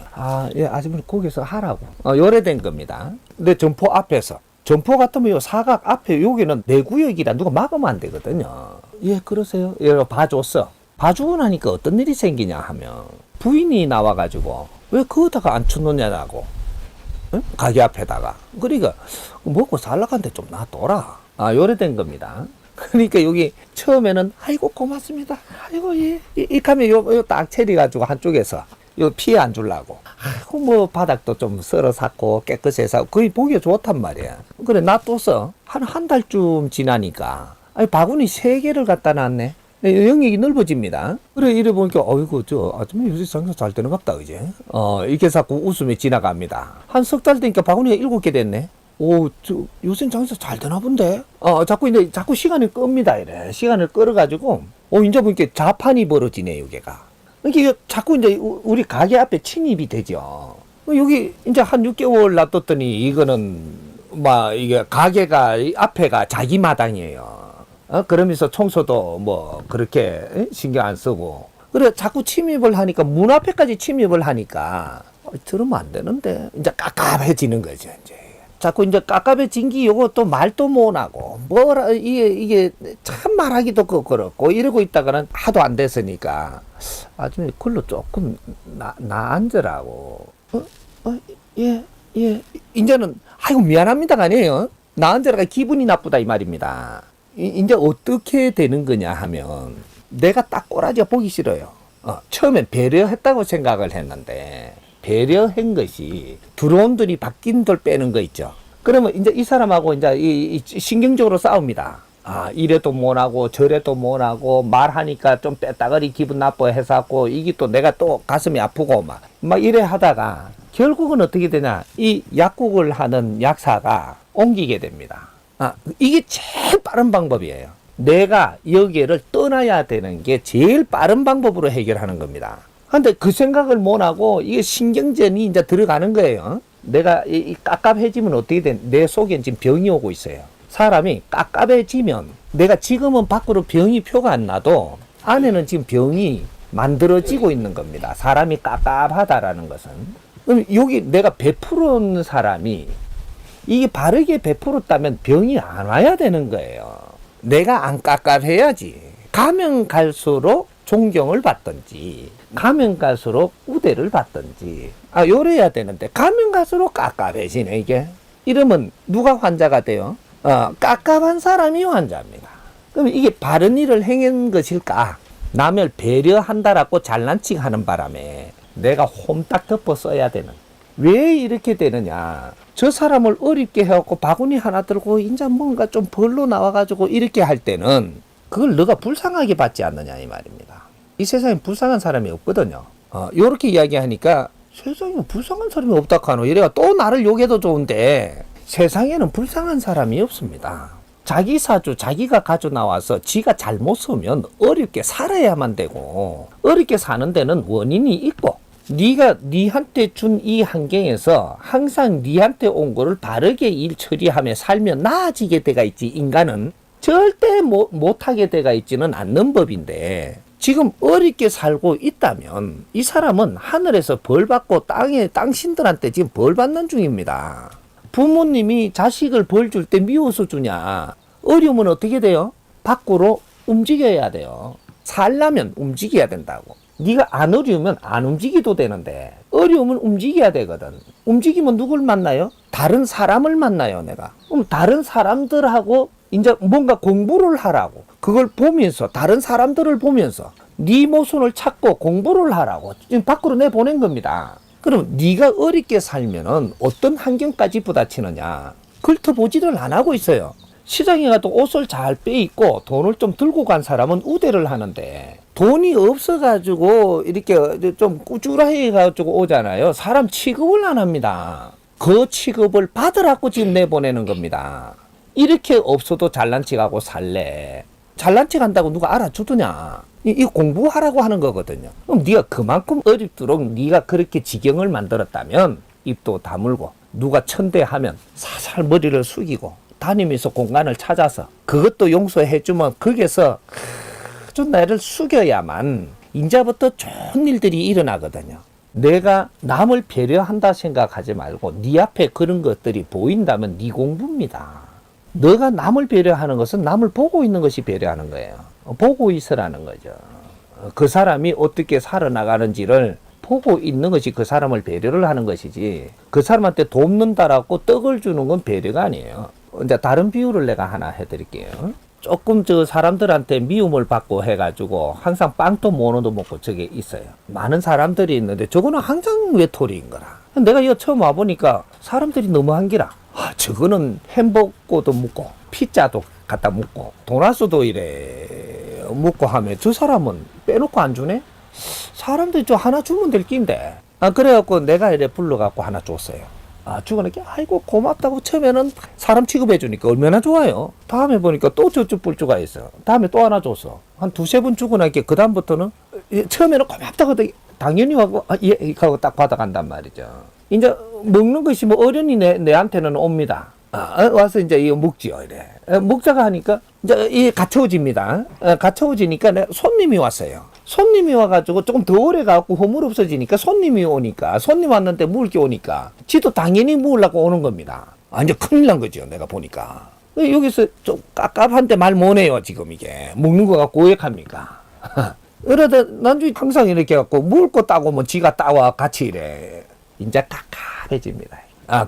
예, 아줌마 거기서 하라고. 요래된 겁니다. 근데 점포 앞에서, 점포 같으면 요 사각 앞에 여기는 내 구역이라 누가 막으면 안 되거든요. 예, 그러세요. 예, 봐줬어. 봐주고 나니까 어떤 일이 생기냐 하면 부인이 나와가지고 왜 그거다가 안 쳐놓냐고. 응? 가게 앞에다가. 그러니까 먹고 살라간데 좀 놔둬라. 요래된 겁니다. 그러니까 여기 처음에는 아이고 고맙습니다. 아이고 예. 이렇게 하면 요 딱 체리가지고 한쪽에서 요 피해 안 주려고. 아이고 뭐 바닥도 좀 썰어 샀고 깨끗이 해서 거의 보기 좋단 말이야. 그래 놔둬서 한 달쯤 지나니까 바구니 3개를 갖다 놨네. 영역이 넓어집니다. 그래 이래 보니까 어이구 저 아줌마 요새 장사 잘 되는 갑다 그제. 이렇게 자꾸 웃음이 지나갑니다. 한 석 달 되니까 바구니가 7개 됐네. 오, 요새 장사 잘 되나 본데? 자꾸 시간을 끕니다, 이래. 시간을 끌어가지고, 이제 보니까 자판이 벌어지네, 여기가. 그러니까 자꾸 이제 우리 가게 앞에 침입이 되죠. 여기 이제 한 6개월 놔뒀더니 이거는, 이게 가게가, 앞에가 자기 마당이에요. 그러면서 청소도 그렇게 신경 안 쓰고. 그래, 자꾸 침입을 하니까, 문 앞에까지 침입을 하니까, 들으면 안 되는데, 이제 깝깝해지는 거죠, 이제. 자꾸 이제 깝깝해진 게 요거 또 말도 못하고 이게 참 말하기도 그렇고 이러고 있다가는 하도 안 됐으니까 아줌마 글로 조금 나 앉으라고. 예 이제는 아이고 미안합니다가 아니에요. 나 앉으라가 기분이 나쁘다 이 말입니다. 이제 어떻게 되는 거냐 하면 내가 딱 꼬라지가 보기 싫어요. 처음엔 배려했다고 생각을 했는데 배려한 것이 들어온 돈이 바뀐 돌 빼는 거 있죠. 그러면 이제 이 사람하고 이제 이 신경적으로 싸웁니다. 이래도 못하고 저래도 못하고 말하니까 좀 빼따거리 기분 나빠해서고 이게 또 내가 또 가슴이 아프고 막 이래 하다가 결국은 어떻게 되냐. 이 약국을 하는 약사가 옮기게 됩니다. 이게 제일 빠른 방법이에요. 내가 여기를 떠나야 되는 게 제일 빠른 방법으로 해결하는 겁니다. 근데 그 생각을 못하고 이게 신경전이 이제 들어가는 거예요. 내가 이 깝깝해지면 어떻게 돼? 내 속엔 지금 병이 오고 있어요. 사람이 깝깝해지면 내가 지금은 밖으로 병이 표가 안 나도 안에는 지금 병이 만들어지고 있는 겁니다. 사람이 깝깝하다라는 것은. 그럼 여기 내가 베푸는 사람이 이게 바르게 베풀었다면 병이 안 와야 되는 거예요. 내가 안 깝깝해야지. 가면 갈수록 존경을 받든지 가면 갈수록 우대를 받든지 요래야 되는데 가면 갈수록 깝깝해지네 이게. 이러면 누가 환자가 돼요? 깝깝한 사람이 환자입니다. 그럼 이게 바른 일을 행한 것일까? 남을 배려한다라고 잘난 척 하는 바람에 내가 홈딱 덮어 써야 되는. 왜 이렇게 되느냐? 저 사람을 어렵게 해갖고 바구니 하나 들고 인자 뭔가 좀 벌로 나와가지고 이렇게 할 때는 그걸 너가 불쌍하게 받지 않느냐 이 말입니다. 이 세상에 불쌍한 사람이 없거든요. 요렇게 이야기하니까 세상에 불쌍한 사람이 없다 카노 이래가 또 나를 욕해도 좋은데 세상에는 불쌍한 사람이 없습니다. 자기 사주 자기가 가져 나와서 지가 잘못 쓰면 어렵게 살아야만 되고 어렵게 사는 데는 원인이 있고 네가 니한테 준 이 환경에서 항상 니한테 온 거를 바르게 일 처리하며 살면 나아지게 돼가 있지. 인간은 절대 못하게 돼가 있지는 않는 법인데 지금 어렵게 살고 있다면 이 사람은 하늘에서 벌 받고 땅신들한테 지금 벌 받는 중입니다. 부모님이 자식을 벌 줄 때 미워서 주냐? 어려우면 어떻게 돼요? 밖으로 움직여야 돼요. 살려면 움직여야 된다고. 네가 안 어려우면 안 움직여도 되는데 어려우면 움직여야 되거든. 움직이면 누굴 만나요? 다른 사람을 만나요, 내가. 그럼 다른 사람들하고 이제 뭔가 공부를 하라고. 그걸 보면서 다른 사람들을 보면서 네 모순을 찾고 공부를 하라고 지금 밖으로 내보낸 겁니다. 그럼 네가 어렵게 살면은 어떤 환경까지 부딪히느냐? 훑어보지를 안 하고 있어요. 시장에 가도 옷을 잘 빼입고 돈을 좀 들고 간 사람은 우대를 하는데 돈이 없어가지고 이렇게 좀 꾸준하게 가지고 오잖아요. 사람 취급을 안 합니다. 그 취급을 받으라고 지금 내보내는 겁니다. 이렇게 없어도 잘난 척하고 살래. 잘난 척한다고 누가 알아주더냐? 이 공부하라고 하는 거거든요. 그럼 네가 그만큼 어렵도록 네가 그렇게 지경을 만들었다면 입도 다물고 누가 천대하면 살살 머리를 숙이고 다니면서 공간을 찾아서 그것도 용서해주면 거기서 좀 나를 숙여야만 이제부터 좋은 일들이 일어나거든요. 내가 남을 배려한다 생각하지 말고 네 앞에 그런 것들이 보인다면 네 공부입니다. 너가 남을 배려하는 것은 남을 보고 있는 것이 배려하는 거예요. 보고 있으라는 거죠. 그 사람이 어떻게 살아나가는지를 보고 있는 것이 그 사람을 배려를 하는 것이지 그 사람한테 돕는다라고 떡을 주는 건 배려가 아니에요. 이제 다른 비유를 내가 하나 해드릴게요. 조금 저 사람들한테 미움을 받고 해가지고 항상 빵도 못 얻어먹고 저게 있어요. 많은 사람들이 있는데 저거는 항상 외톨이인 거라. 내가 이거 처음 와보니까 사람들이 너무 한기라. 저거는 햄버거도 먹고 피자도 갖다 먹고 도나스도 이래 먹고 하면 저 사람은 빼놓고 안 주네? 사람들이 저 하나 주면 될 낀데. 그래갖고 내가 이래 불러갖고 하나 줬어요. 주고니까 아이고 고맙다고 처음에는 사람 취급해주니까 얼마나 좋아요. 다음에 보니까 또 저쪽 불주가 있어. 다음에 또 하나 줬어. 한 두세 번 주고 나니까 그 다음부터는 처음에는 고맙다고 당연히 하고 예 하고 딱 받아간단 말이죠. 이제 먹는 것이 뭐 어련히 내한테는 옵니다. 와서 이제 이거 먹지요 이래. 먹자가 하니까 이제 이 갖춰집니다. 갖춰지니까 손님이 왔어요. 손님이 와가지고 조금 더 오래 가고 허물 없어지니까 손님이 오니까 손님 왔는데 먹을 게 오니까 지도 당연히 먹으려고 오는 겁니다. 완전 큰일 난 거죠. 내가 보니까 여기서 좀 깝깝한데 말 못해요. 지금 이게 먹는 거가 고액합니까? 이러다 나중에 항상 이렇게 갖고 먹을 거 따고 뭐 지가 따와 같이 이래. 이제 깝깝해집니다.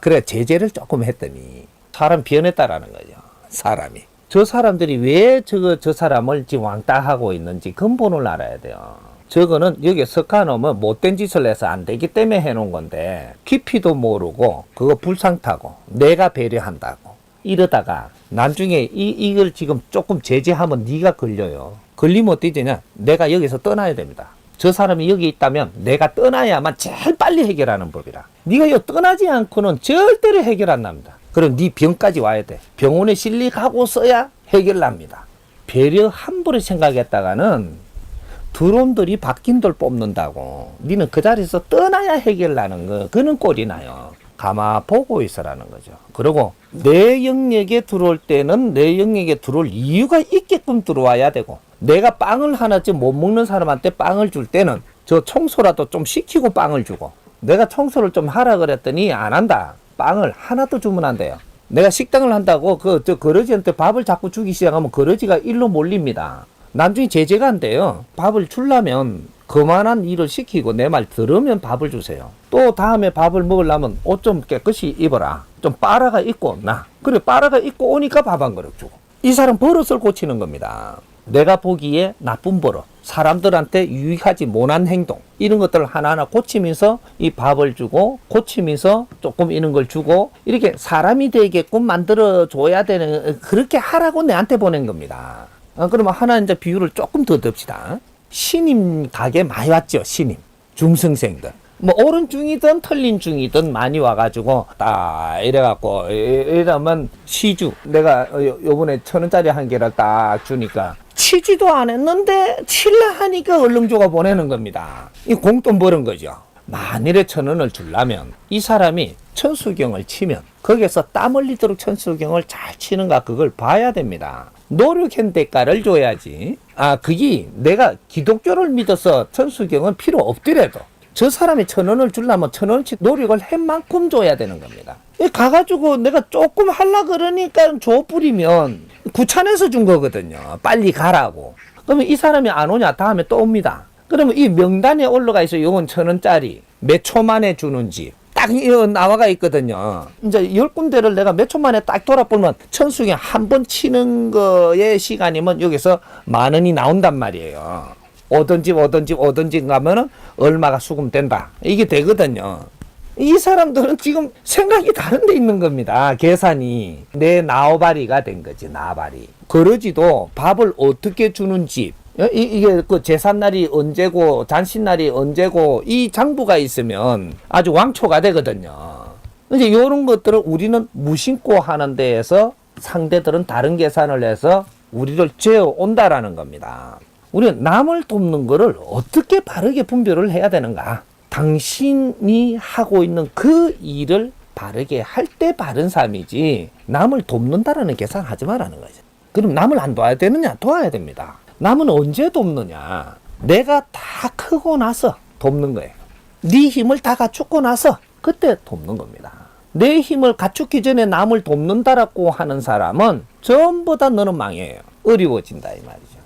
그래 제재를 조금 했더니 사람 변했다라는 거죠. 사람이. 저 사람들이 왜 저 사람을 지금 왕따하고 있는지 근본을 알아야 돼요. 저거는 여기에 석가놓으면 못된 짓을 해서 안 되기 때문에 해놓은 건데 깊이도 모르고 그거 불상타고 내가 배려한다고 이러다가 나중에 이걸 지금 조금 제재하면 네가 걸려요. 걸리면 어떻게 되냐? 내가 여기서 떠나야 됩니다. 저 사람이 여기 있다면 내가 떠나야만 제일 빨리 해결하는 법이라. 네가 여기 떠나지 않고는 절대로 해결 안 납니다. 그럼 네 병까지 와야 돼. 병원에 실리가고 써야 해결납니다. 배려 함부로 생각했다가는 드론들이 바뀐 돌 뽑는다고. 니는 그 자리에서 떠나야 해결나는 거. 그는 꼴이 나요. 가마 보고 있으라는 거죠. 그리고 내 영역에 들어올 때는 내 영역에 들어올 이유가 있게끔 들어와야 되고 내가 빵을 하나쯤 못 먹는 사람한테 빵을 줄 때는 저 청소라도 좀 시키고 빵을 주고 내가 청소를 좀 하라 그랬더니 안 한다. 빵을 하나도 주면 안 돼요. 내가 식당을 한다고 저 거러지한테 밥을 자꾸 주기 시작하면 거러지가 일로 몰립니다. 나중에 제재가 안 돼요. 밥을 주려면 그만한 일을 시키고 내 말 들으면 밥을 주세요. 또 다음에 밥을 먹으려면 옷 좀 깨끗이 입어라. 좀 빨아가 입고 나. 그래 빨아가 입고 오니까 밥 한 그릇 주고. 이 사람 버릇을 고치는 겁니다. 내가 보기에 나쁜 버릇, 사람들한테 유익하지 못한 행동 이런 것들을 하나하나 고치면서 이 밥을 주고 고치면서 조금 이런 걸 주고 이렇게 사람이 되게끔 만들어 줘야 되는 그렇게 하라고 내한테 보낸 겁니다. 그러면 하나 이제 비유를 조금 더 듭시다. 신임 가게 많이 왔죠. 신임 중생생들 뭐 옳은 중이든 틀린 중이든 많이 와가지고 딱 이래갖고 이러면 시주 내가 요번에 1,000원짜리 한 개를 딱 주니까 치지도 안 했는데 칠라 하니까 얼렁조가 보내는 겁니다. 이 공돈 버는 거죠. 만일에 1,000원을 주려면 이 사람이 천수경을 치면 거기에서 땀 흘리도록 천수경을 잘 치는가 그걸 봐야 됩니다. 노력한 대가를 줘야지. 그게 내가 기독교를 믿어서 천수경은 필요 없더라도 저 사람이 1,000원을 주려면 1,000원치 노력을 한 만큼 줘야 되는 겁니다. 가가지고 내가 조금 하려 그러니까 줘 뿌리면 구차해서 준 거거든요. 빨리 가라고. 그러면 이 사람이 안 오냐? 다음에 또 옵니다. 그러면 이 명단에 올라가 있어. 요건 1,000원짜리 몇 초 만에 주는 집. 딱 나와가 있거든요. 이제 10군데를 내가 몇 초 만에 딱 돌아보면 천수경 한 번 치는 거의 시간이면 여기서 10,000원이 나온단 말이에요. 오던 집 가면은 얼마가 수금된다. 이게 되거든요. 이 사람들은 지금 생각이 다른 데 있는 겁니다. 계산이. 내 나와바리가 된 거지, 나와바리. 거러지도 밥을 어떻게 주는 집. 이게 그 제삿날이 언제고 잔칫날이 언제고 이 장부가 있으면 아주 왕초가 되거든요. 이제 이런 것들을 우리는 무심코 하는 데에서 상대들은 다른 계산을 해서 우리를 죄어 온다라는 겁니다. 우리는 남을 돕는 거를 어떻게 바르게 분별을 해야 되는가? 당신이 하고 있는 그 일을 바르게 할 때 바른 삶이지 남을 돕는다라는 계산하지 말라는 거죠. 그럼 남을 안 도와야 되느냐? 도와야 됩니다. 남은 언제 돕느냐? 내가 다 크고 나서 돕는 거예요. 네 힘을 다 갖추고 나서 그때 돕는 겁니다. 내 힘을 갖추기 전에 남을 돕는다라고 하는 사람은 전부 다 너는 망해요. 어려워진다 이 말이죠.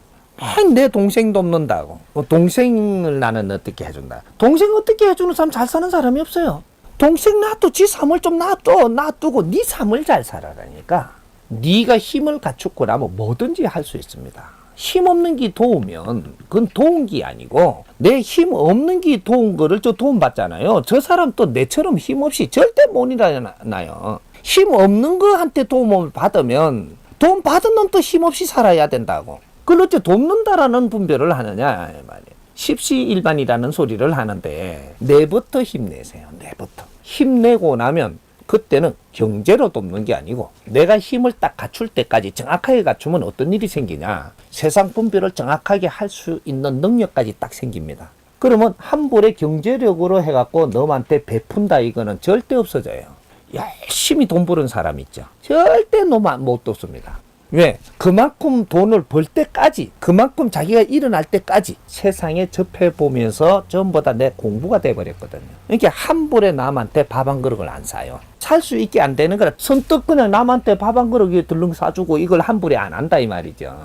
내 동생 돕는다고. 동생을 나는 어떻게 해준다. 동생 어떻게 해주는 사람 잘 사는 사람이 없어요. 동생 놔둬. 지 삶을 좀 놔두고 네 삶을 잘 살아라니까. 네가 힘을 갖추고 나면 뭐든지 할 수 있습니다. 힘 없는 게 도우면 그건 도운 게 아니고 내 힘 없는 게 도운 거를 저 도움 받잖아요. 저 사람 또 내처럼 힘 없이 절대 못 일어나요. 힘 없는 거한테 도움을 받으면 도움 받은 놈 또 힘 없이 살아야 된다고. 그걸 어째 돕는다라는 분별을 하느냐 말이에요. 십시일반이라는 소리를 하는데 내부터 힘내세요. 내부터. 힘내고 나면 그때는 경제로 돕는 게 아니고 내가 힘을 딱 갖출 때까지 정확하게 갖추면 어떤 일이 생기냐. 세상 분별을 정확하게 할 수 있는 능력까지 딱 생깁니다. 그러면 한 볼에 경제력으로 해갖고 너한테 베푼다 이거는 절대 없어져요. 열심히 돈 버는 사람 있죠. 절대 너만 못 돕습니다. 왜? 그만큼 돈을 벌 때까지, 그만큼 자기가 일어날 때까지 세상에 접해보면서 전부 다 내 공부가 돼버렸거든요. 이렇게 한 볼에 남한테 밥 한 그릇을 안 사요. 살 수 있게 안 되는 거라 선뜻 그냥 남한테 밥 한 그릇 들렁 사주고 이걸 한 볼에 안 한다 이 말이죠.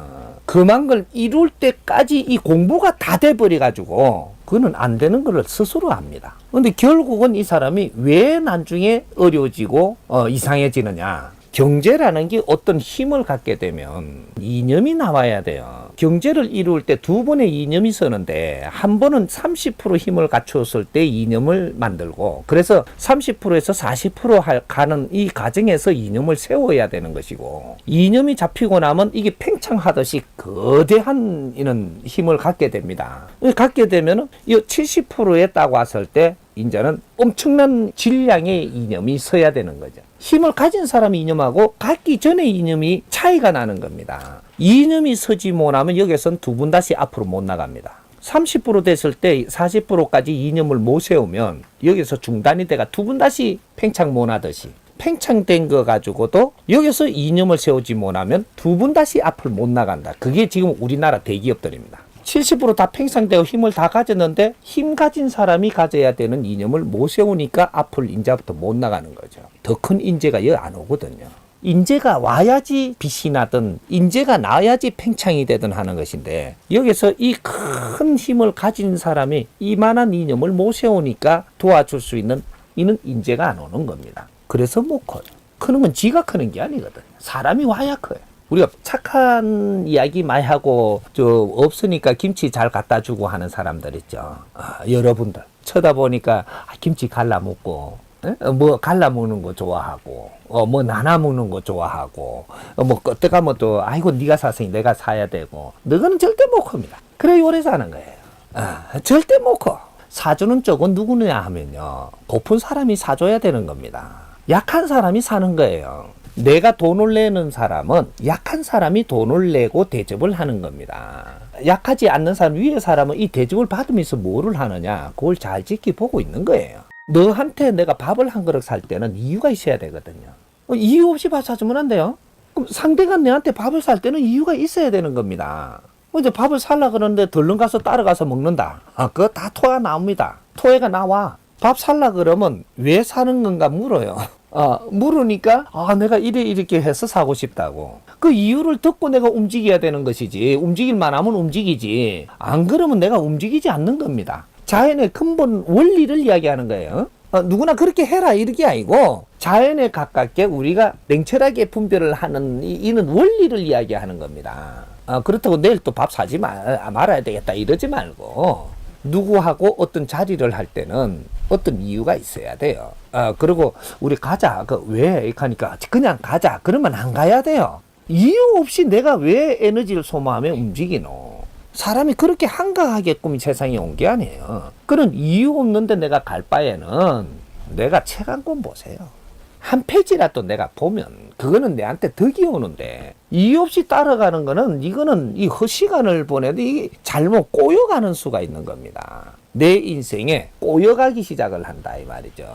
그만 걸 이룰 때까지 이 공부가 다 돼버려가지고 그는 안 되는 걸 스스로 합니다. 근데 결국은 이 사람이 왜 나중에 어려워지고 이상해지느냐. 경제라는 게 어떤 힘을 갖게 되면 이념이 나와야 돼요. 경제를 이룰 때 두 번의 이념이 서는데 한 번은 30% 힘을 갖추었을 때 이념을 만들고 그래서 30%에서 40% 가는 이 과정에서 이념을 세워야 되는 것이고 이념이 잡히고 나면 이게 팽창하듯이 거대한 이런 힘을 갖게 됩니다. 갖게 되면은 이 70%에 딱 왔을 때 이제는 엄청난 질량의 이념이 서야 되는 거죠. 힘을 가진 사람의 이념하고 갖기 전에 이념이 차이가 나는 겁니다. 이념이 서지 못하면 여기서는 두 분 다시 앞으로 못 나갑니다. 30% 됐을 때 40%까지 이념을 못 세우면 여기서 중단이 돼가 두 분 다시 팽창 못 하듯이 팽창된 거 가지고도 여기서 이념을 세우지 못하면 두 분 다시 앞을 못 나간다. 그게 지금 우리나라 대기업들입니다. 70% 다 팽창되고 힘을 다 가졌는데 힘 가진 사람이 가져야 되는 이념을 못 세우니까 앞을 인자부터 못 나가는 거죠. 더 큰 인재가 여기 안 오거든요. 인재가 와야지 빛이 나든 인재가 나야지 팽창이 되든 하는 것인데 여기서 이 큰 힘을 가진 사람이 이만한 이념을 못 세우니까 도와줄 수 있는 이는 인재가 안 오는 겁니다. 그래서 못 커요. 크는 건 지가 크는 게 아니거든요. 사람이 와야 커요. 우리가 착한 이야기 많이 하고 없으니까 김치 잘 갖다 주고 하는 사람들 있죠. 여러분들 쳐다보니까 김치 갈라 먹고 뭐 갈라 먹는 거 좋아하고 뭐 나눠 먹는 거 좋아하고 뭐 끄떡하면 또 아이고 네가 샀으니 내가 사야 되고 너는 절대 못 큽니다. 그래 오래 사는 거예요. 절대 못 커. 사주는 쪽은 누구냐 하면요. 고픈 사람이 사줘야 되는 겁니다. 약한 사람이 사는 거예요. 내가 돈을 내는 사람은 약한 사람이 돈을 내고 대접을 하는 겁니다. 약하지 않는 사람, 위의 사람은 이 대접을 받으면서 뭐를 하느냐, 그걸 잘 지켜보고 있는 거예요. 너한테 내가 밥을 한 그릇 살 때는 이유가 있어야 되거든요. 이유 없이 밥 사주면 안 돼요. 그럼 상대가 내한테 밥을 살 때는 이유가 있어야 되는 겁니다. 이제 밥을 살라 그러는데 덜렁 가서 따라가서 먹는다. 그거 다 토가 나옵니다. 토해가 나와. 밥 살라 그러면 왜 사는 건가 물어요. 물으니까 내가 이렇게 해서 사고 싶다고. 그 이유를 듣고 내가 움직여야 되는 것이지. 움직일 만하면 움직이지. 안 그러면 내가 움직이지 않는 겁니다. 자연의 근본 원리를 이야기하는 거예요. 누구나 그렇게 해라 이렇게 아니고 자연에 가깝게 우리가 냉철하게 분별을 하는 이는 원리를 이야기하는 겁니다. 그렇다고 내일 또 밥 사지 말아야 되겠다 이러지 말고 누구하고 어떤 자리를 할 때는 어떤 이유가 있어야 돼요. 그리고 우리 가자. 왜? 하니까 그냥 가자. 그러면 안 가야 돼요. 이유 없이 내가 왜 에너지를 소모하며 움직이노? 사람이 그렇게 한가하게끔 세상에 온 게 아니에요. 그런 이유 없는데 내가 갈 바에는 내가 책 한 권 보세요. 한 페이지라도 내가 보면 그거는 내한테 덕이 오는데 이유 없이 따라가는 거는 이거는 이 허시간을 보내도 이게 잘못 꼬여가는 수가 있는 겁니다. 내 인생에 꼬여가기 시작을 한다 이 말이죠.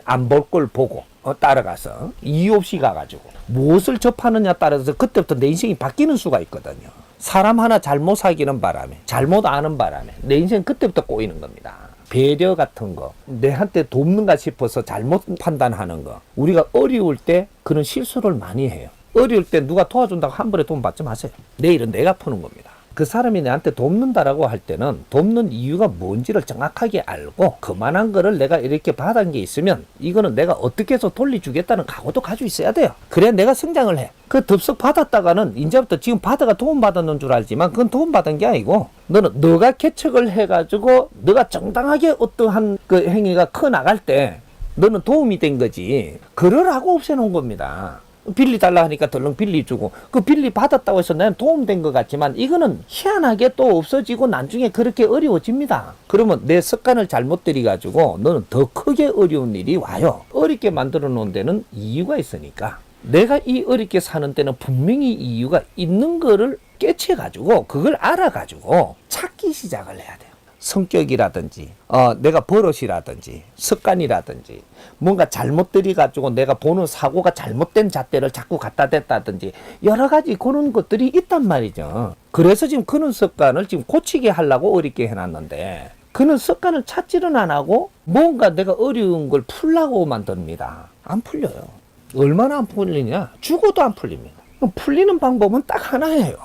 안 볼 걸 보고 따라가서 이유 없이 가가지고 무엇을 접하느냐 따라서 그때부터 내 인생이 바뀌는 수가 있거든요. 사람 하나 잘못 사귀는 바람에 잘못 아는 바람에 내 인생 그때부터 꼬이는 겁니다. 배려 같은 거 내한테 돕는가 싶어서 잘못 판단하는 거 우리가 어려울 때 그런 실수를 많이 해요. 어려울 때 누가 도와준다고 한 번에 돈 받지 마세요. 내일은 내가 푸는 겁니다. 그 사람이 내한테 돕는다라고 할 때는 돕는 이유가 뭔지를 정확하게 알고 그만한 거를 내가 이렇게 받은 게 있으면 이거는 내가 어떻게 해서 돌려주겠다는 각오도 가지고 있어야 돼요. 그래야 내가 성장을 해. 그 덥석 받았다가는 이제부터 지금 받아가 도움받았는 줄 알지만 그건 도움받은 게 아니고 너는 너가 개척을 해가지고 너가 정당하게 어떠한 그 행위가 커 나갈 때 너는 도움이 된 거지. 그러라고 없애놓은 겁니다. 빌리 달라 하니까 덜렁 빌리 주고 그 빌리 받았다고 해서 나는 도움된 것 같지만 이거는 희한하게 또 없어지고 나중에 그렇게 어려워집니다. 그러면 내 습관을 잘못 들여가지고 너는 더 크게 어려운 일이 와요. 어렵게 만들어 놓은 데는 이유가 있으니까 내가 이 어렵게 사는 데는 분명히 이유가 있는 거를 깨쳐가지고 그걸 알아가지고 찾기 시작을 해야 돼요. 성격이라든지 내가 버릇이라든지 습관이라든지 뭔가 잘못 들여가지고 내가 보는 사고가 잘못된 잣대를 자꾸 갖다 댔다든지 여러 가지 그런 것들이 있단 말이죠. 그래서 지금 그런 습관을 지금 고치게 하려고 어렵게 해놨는데 그런 습관을 찾지는 안 하고 뭔가 내가 어려운 걸 풀려고 만듭니다. 안 풀려요. 얼마나 안 풀리냐? 죽어도 안 풀립니다. 풀리는 방법은 딱 하나예요.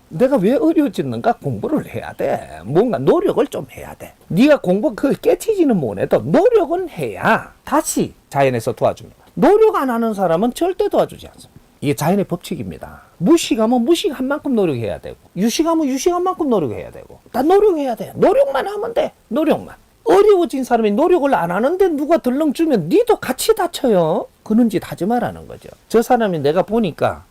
내가 왜 어려워졌는가 공부를 해야 돼. 뭔가 노력을 좀 해야 돼. 네가 공부 깨치지는 못해도 노력은 해야 다시 자연에서 도와줍니다. 노력 안 하는 사람은 절대 도와주지 않습니다. 이게 자연의 법칙입니다. 무식하면 무식한 만큼 노력해야 되고 유식하면 유식한 만큼 노력해야 되고 다 노력해야 돼. 노력만 하면 돼. 노력만. 어려워진 사람이 노력을 안 하는데 누가 덜렁 주면 니도 같이 다쳐요. 그런 짓 하지 말라는 거죠. 저 사람이 내가 보니까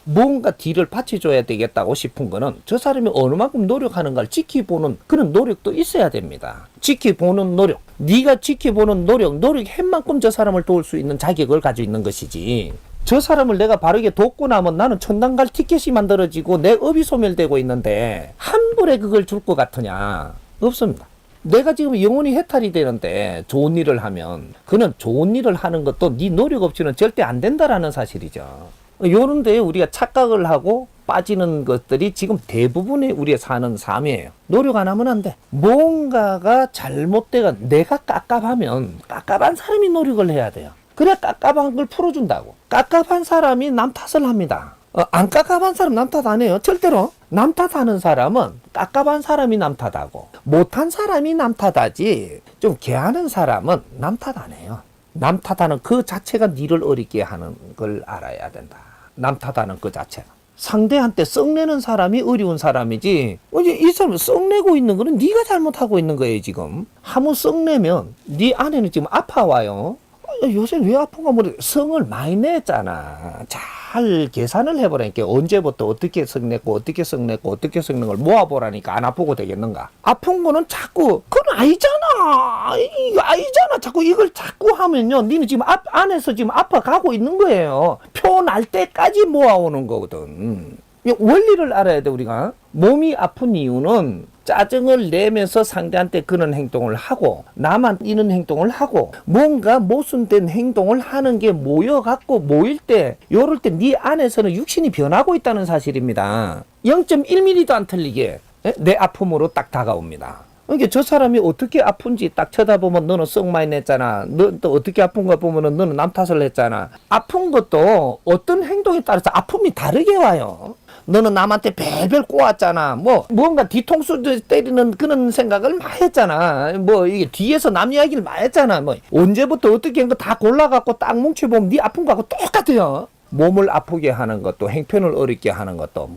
뭔가 뒤를 받쳐줘야 되겠다고 싶은 거는 저 사람이 어느 만큼 노력하는가를 지켜보는 그런 노력도 있어야 됩니다. 지켜보는 노력. 네가 지켜보는 노력한 만큼 저 사람을 도울 수 있는 자격을 가지고 있는 것이지. 저 사람을 내가 바르게 돕고 나면 나는 천당 갈 티켓이 만들어지고 내 업이 소멸되고 있는데 한 번에 그걸 줄 것 같으냐? 없습니다. 내가 지금 영혼이 해탈이 되는데 좋은 일을 하면 그는 좋은 일을 하는 것도 네 노력 없이는 절대 안 된다라는 사실이죠. 요런데 우리가 착각을 하고 빠지는 것들이 지금 대부분의 우리가 사는 삶이에요. 노력 안 하면 안 돼. 뭔가가 잘못되가 내가 깝깝하면 깝깝한 사람이 노력을 해야 돼요. 그래야 깝깝한 걸 풀어준다고. 깝깝한 사람이 남 탓을 합니다. 안 깝깝한 사람 남 탓 안 해요. 절대로. 남 탓하는 사람은 깝깝한 사람이 남 탓하고 못한 사람이 남 탓하지 좀 개하는 사람은 남 탓 안 해요. 남 탓하는 그 자체가 니를 어렵게 하는 걸 알아야 된다. 남 탓하는 그 자체가. 상대한테 썩내는 사람이 어려운 사람이지 이 사람은 썩내고 있는 거는 네가 잘못하고 있는 거예요. 지금 한번 썩내면 네 안에는 지금 아파와요. 요새 왜 아픈가 모르겠어. 성을 많이 냈잖아. 잘 계산을 해보라니까. 언제부터 어떻게 성냈고 어떻게 성냈고 어떻게 성낸 걸 모아보라니까. 안 아프고 되겠는가. 아픈 거는 자꾸 그건 아니잖아. 이거 아니잖아. 자꾸 이걸 자꾸 하면요 니는 지금 안에서 지금 아파가고 있는 거예요. 표 날 때까지 모아오는 거거든. 이 원리를 알아야 돼, 우리가. 몸이 아픈 이유는 짜증을 내면서 상대한테 그런 행동을 하고 나만 이런 행동을 하고 뭔가 모순된 행동을 하는 게 모여갖고 모일 때 요럴 때 네 안에서는 육신이 변하고 있다는 사실입니다. 0.1mm도 안 틀리게 내 아픔으로 딱 다가옵니다. 그러니까 저 사람이 어떻게 아픈지 딱 쳐다보면 너는 썩 많이 냈잖아. 너 또 어떻게 아픈가 보면은 너는 남 탓을 했잖아. 아픈 것도 어떤 행동에 따라서 아픔이 다르게 와요. 너는 남한테 벨벨 꼬았잖아. 뭔가 뒤통수 때리는 그런 생각을 많이 했잖아. 이게 뒤에서 남 이야기를 많이 했잖아. 언제부터 어떻게 한 거 다 골라갖고 딱 뭉쳐보면 네 아픈 거하고 똑같아요. 몸을 아프게 하는 것도 행편을 어렵게 하는 것도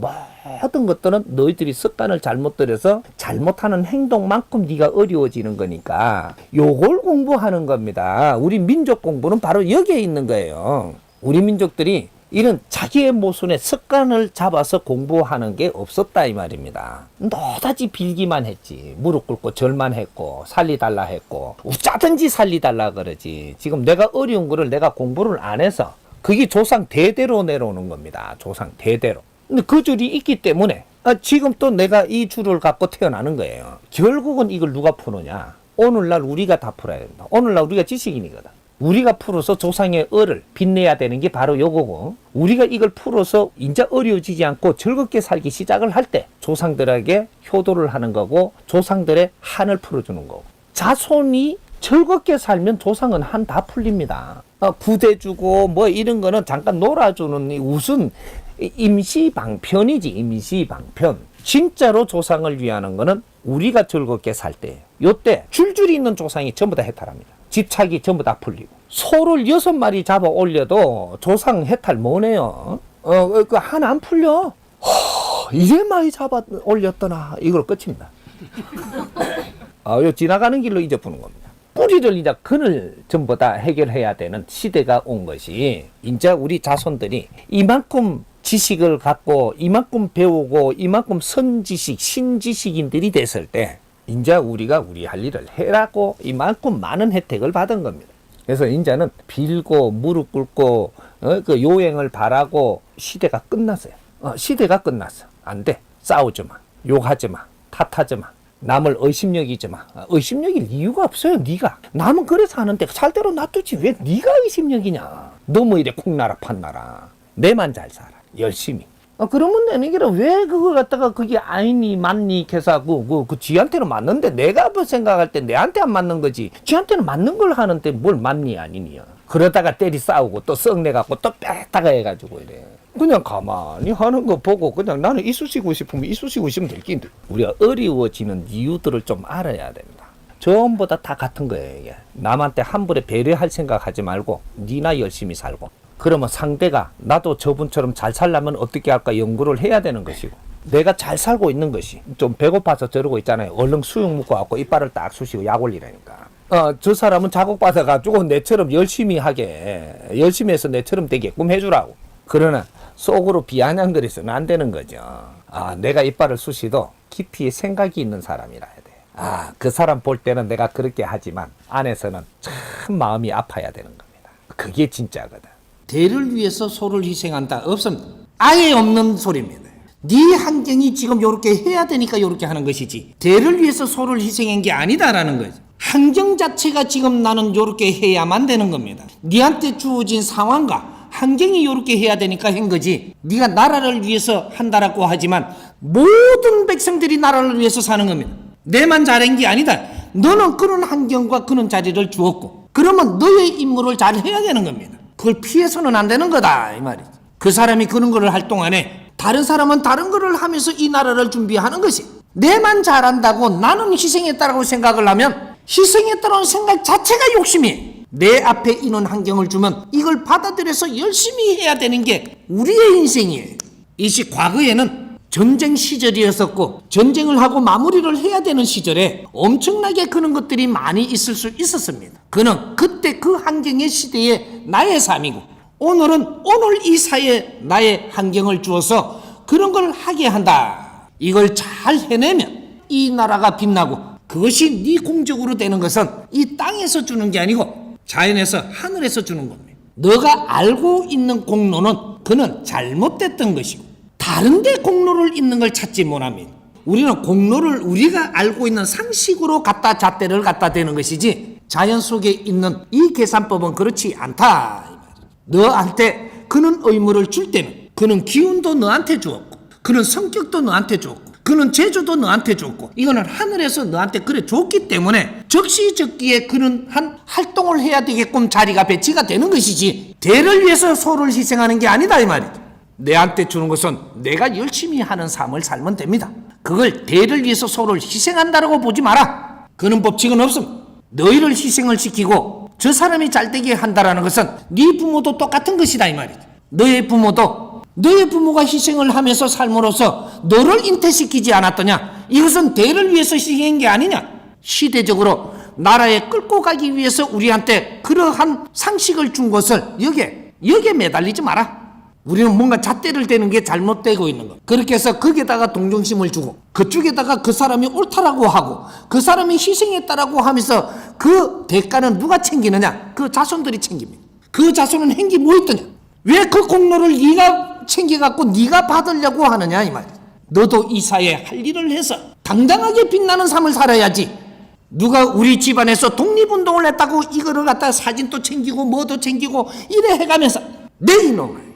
모든 것들은 너희들이 습관을 잘못 들여서 잘못하는 행동만큼 네가 어려워지는 거니까 요걸 공부하는 겁니다. 우리 민족 공부는 바로 여기에 있는 거예요. 우리 민족들이 이런 자기의 모순의 습관을 잡아서 공부하는 게 없었다 이 말입니다. 너다지 빌기만 했지. 무릎 꿇고 절만 했고 살리달라 했고 어쩌든지 살리달라 그러지. 지금 내가 어려운 거를 내가 공부를 안 해서 그게 조상 대대로 내려오는 겁니다. 조상 대대로. 근데 그 줄이 있기 때문에 지금 또 내가 이 줄을 갖고 태어나는 거예요. 결국은 이걸 누가 푸느냐. 오늘날 우리가 다 풀어야 된다. 오늘날 우리가 지식인이거든. 우리가 풀어서 조상의 을을 빛내야 되는 게 바로 요거고 우리가 이걸 풀어서 이제 어려워지지 않고 즐겁게 살기 시작을 할 때 조상들에게 효도를 하는 거고 조상들의 한을 풀어주는 거고 자손이 즐겁게 살면 조상은 한 다 풀립니다. 부대 주고 이런 거는 잠깐 놀아주는 무슨 임시방편이지. 임시방편. 진짜로 조상을 위하는 거는 우리가 즐겁게 살 때 요때 줄줄이 있는 조상이 전부 다 해탈합니다. 집착이 전부 다 풀리고 소를 6마리 잡아 올려도 조상 해탈 뭐네요. 그 하나 안 풀려. 이제 많이 잡아 올렸더나 이걸 끝입니다. 요 지나가는 길로 이제 푸는 겁니다. 뿌리를 이제根을 전부 다 해결해야 되는 시대가 온 것이 이제 우리 자손들이 이만큼 지식을 갖고 이만큼 배우고 이만큼 선지식 신지식인들이 됐을 때 이제 우리가 우리 할 일을 해라고 이만큼 많은 혜택을 받은 겁니다. 그래서 이제는 빌고 무릎 꿇고 그 요행을 바라고 시대가 끝났어요. 시대가 끝났어. 안 돼. 싸우지 마. 욕하지 마. 탓하지 마. 남을 의심여기지 마. 의심여길 이유가 없어요. 네가 남은 그래서 하는데 살대로 놔두지 왜 네가 의심여기냐. 너무 이래 콩나라 판나라. 내만 잘 살아. 열심히. 그러면 되는 게라 왜 그걸 갖다가 그게 아니니 맞니 해서 그 지한테는 맞는데 내가 생각할 때 내한테 안 맞는 거지. 지한테는 맞는 걸 하는데 뭘 맞니 아니니야. 그러다가 때리 싸우고 또 썩내갖고 또 뺐다가 해가지고 이래. 그냥 가만히 하는 거 보고 그냥 나는 이쑤시고 싶으면 이쑤시고 있으면 될 낀데 우리가 어려워지는 이유들을 좀 알아야 됩니다. 전부 다 같은 거예요. 이게. 남한테 함부로 배려할 생각하지 말고 니나 열심히 살고 그러면 상대가 나도 저분처럼 잘 살려면 어떻게 할까 연구를 해야 되는 것이고 내가 잘 살고 있는 것이 좀 배고파서 저러고 있잖아요. 얼른 수육 먹고 갖고 이빨을 딱 쑤시고 약 올리라니까. 저 사람은 자극받아가지고 내처럼 열심히 하게 열심히 해서 내처럼 되게끔 해주라고. 그러나 속으로 비아냥거리서는 안 되는 거죠. 내가 이빨을 쑤시도 깊이 생각이 있는 사람이라 해야 돼. 그 사람 볼 때는 내가 그렇게 하지만 안에서는 참 마음이 아파야 되는 겁니다. 그게 진짜거든. 대를 위해서 소를 희생한다 없습니다. 아예 없는 소리입니다. 네 환경이 지금 요렇게 해야 되니까 요렇게 하는 것이지 대를 위해서 소를 희생한 게 아니다라는 거죠. 환경 자체가 지금 나는 요렇게 해야만 되는 겁니다. 네한테 주어진 상황과 환경이 요렇게 해야 되니까 한 거지 네가 나라를 위해서 한다라고 하지만 모든 백성들이 나라를 위해서 사는 겁니다. 내만 잘한 게 아니다. 너는 그런 환경과 그런 자리를 주었고 그러면 너의 임무를 잘 해야 되는 겁니다. 그걸 피해서는 안 되는 거다 이 말이지. 그 사람이 그런 거를 할 동안에 다른 사람은 다른 거를 하면서 이 나라를 준비하는 것이 내만 잘한다고 나는 희생했다라고 생각을 하면 희생했다라는 생각 자체가 욕심이 내 앞에 이런 환경을 주면 이걸 받아들여서 열심히 해야 되는 게 우리의 인생이에요. 이시 과거에는 전쟁 시절이었었고 전쟁을 하고 마무리를 해야 되는 시절에 엄청나게 그런 것들이 많이 있을 수 있었습니다. 그는 그때 그 환경의 시대에 나의 삶이고 오늘은 오늘 이 사회에 나의 환경을 주어서 그런 걸 하게 한다. 이걸 잘 해내면 이 나라가 빛나고 그것이 네 공적으로 되는 것은 이 땅에서 주는 게 아니고 자연에서 하늘에서 주는 겁니다. 너가 알고 있는 공로는 그는 잘못됐던 것이고 다른데 공로를 있는 걸 찾지 못합니다. 우리는 공로를 우리가 알고 있는 상식으로 갖다 잣대를 갖다 대는 것이지 자연 속에 있는 이 계산법은 그렇지 않다. 너한테 그는 의무를 줄 때는 그는 기운도 너한테 주었고 그는 성격도 너한테 주었고 그는 재주도 너한테 줬고 이거는 하늘에서 너한테 그래 줬기 때문에 적시적기에 그는 한 활동을 해야 되게끔 자리가 배치가 되는 것이지 대를 위해서 소를 희생하는 게 아니다 이 말이죠. 내한테 주는 것은 내가 열심히 하는 삶을 살면 됩니다. 그걸 대를 위해서 소를 희생한다라고 보지 마라. 그런 법칙은 없습니다. 너희를 희생을 시키고 저 사람이 잘되게 한다라는 것은 네 부모도 똑같은 것이다 이 말이죠. 너의 부모가 희생을 하면서 삶으로써 너를 잉태시키지 않았더냐? 이것은 대를 위해서 희생한 게 아니냐? 시대적으로 나라에 끌고 가기 위해서 우리한테 그러한 상식을 준 것을 여기에 매달리지 마라. 우리는 뭔가 잣대를 대는 게 잘못되고 있는 것. 그렇게 해서 거기에다가 동정심을 주고 그쪽에다가 그 사람이 옳다라고 하고 그 사람이 희생했다라고 하면서 그 대가는 누가 챙기느냐? 그 자손들이 챙깁니다. 그 자손은 행기 뭐 있더냐? 왜 그 공로를 네가 챙겨갖고 네가 받으려고 하느냐 이 말이야. 너도 이 사회에 할 일을 해서 당당하게 빛나는 삶을 살아야지. 누가 우리 집안에서 독립운동을 했다고 이거를 갖다 사진도 챙기고 뭐도 챙기고 이래 해가면서 내 이놈아,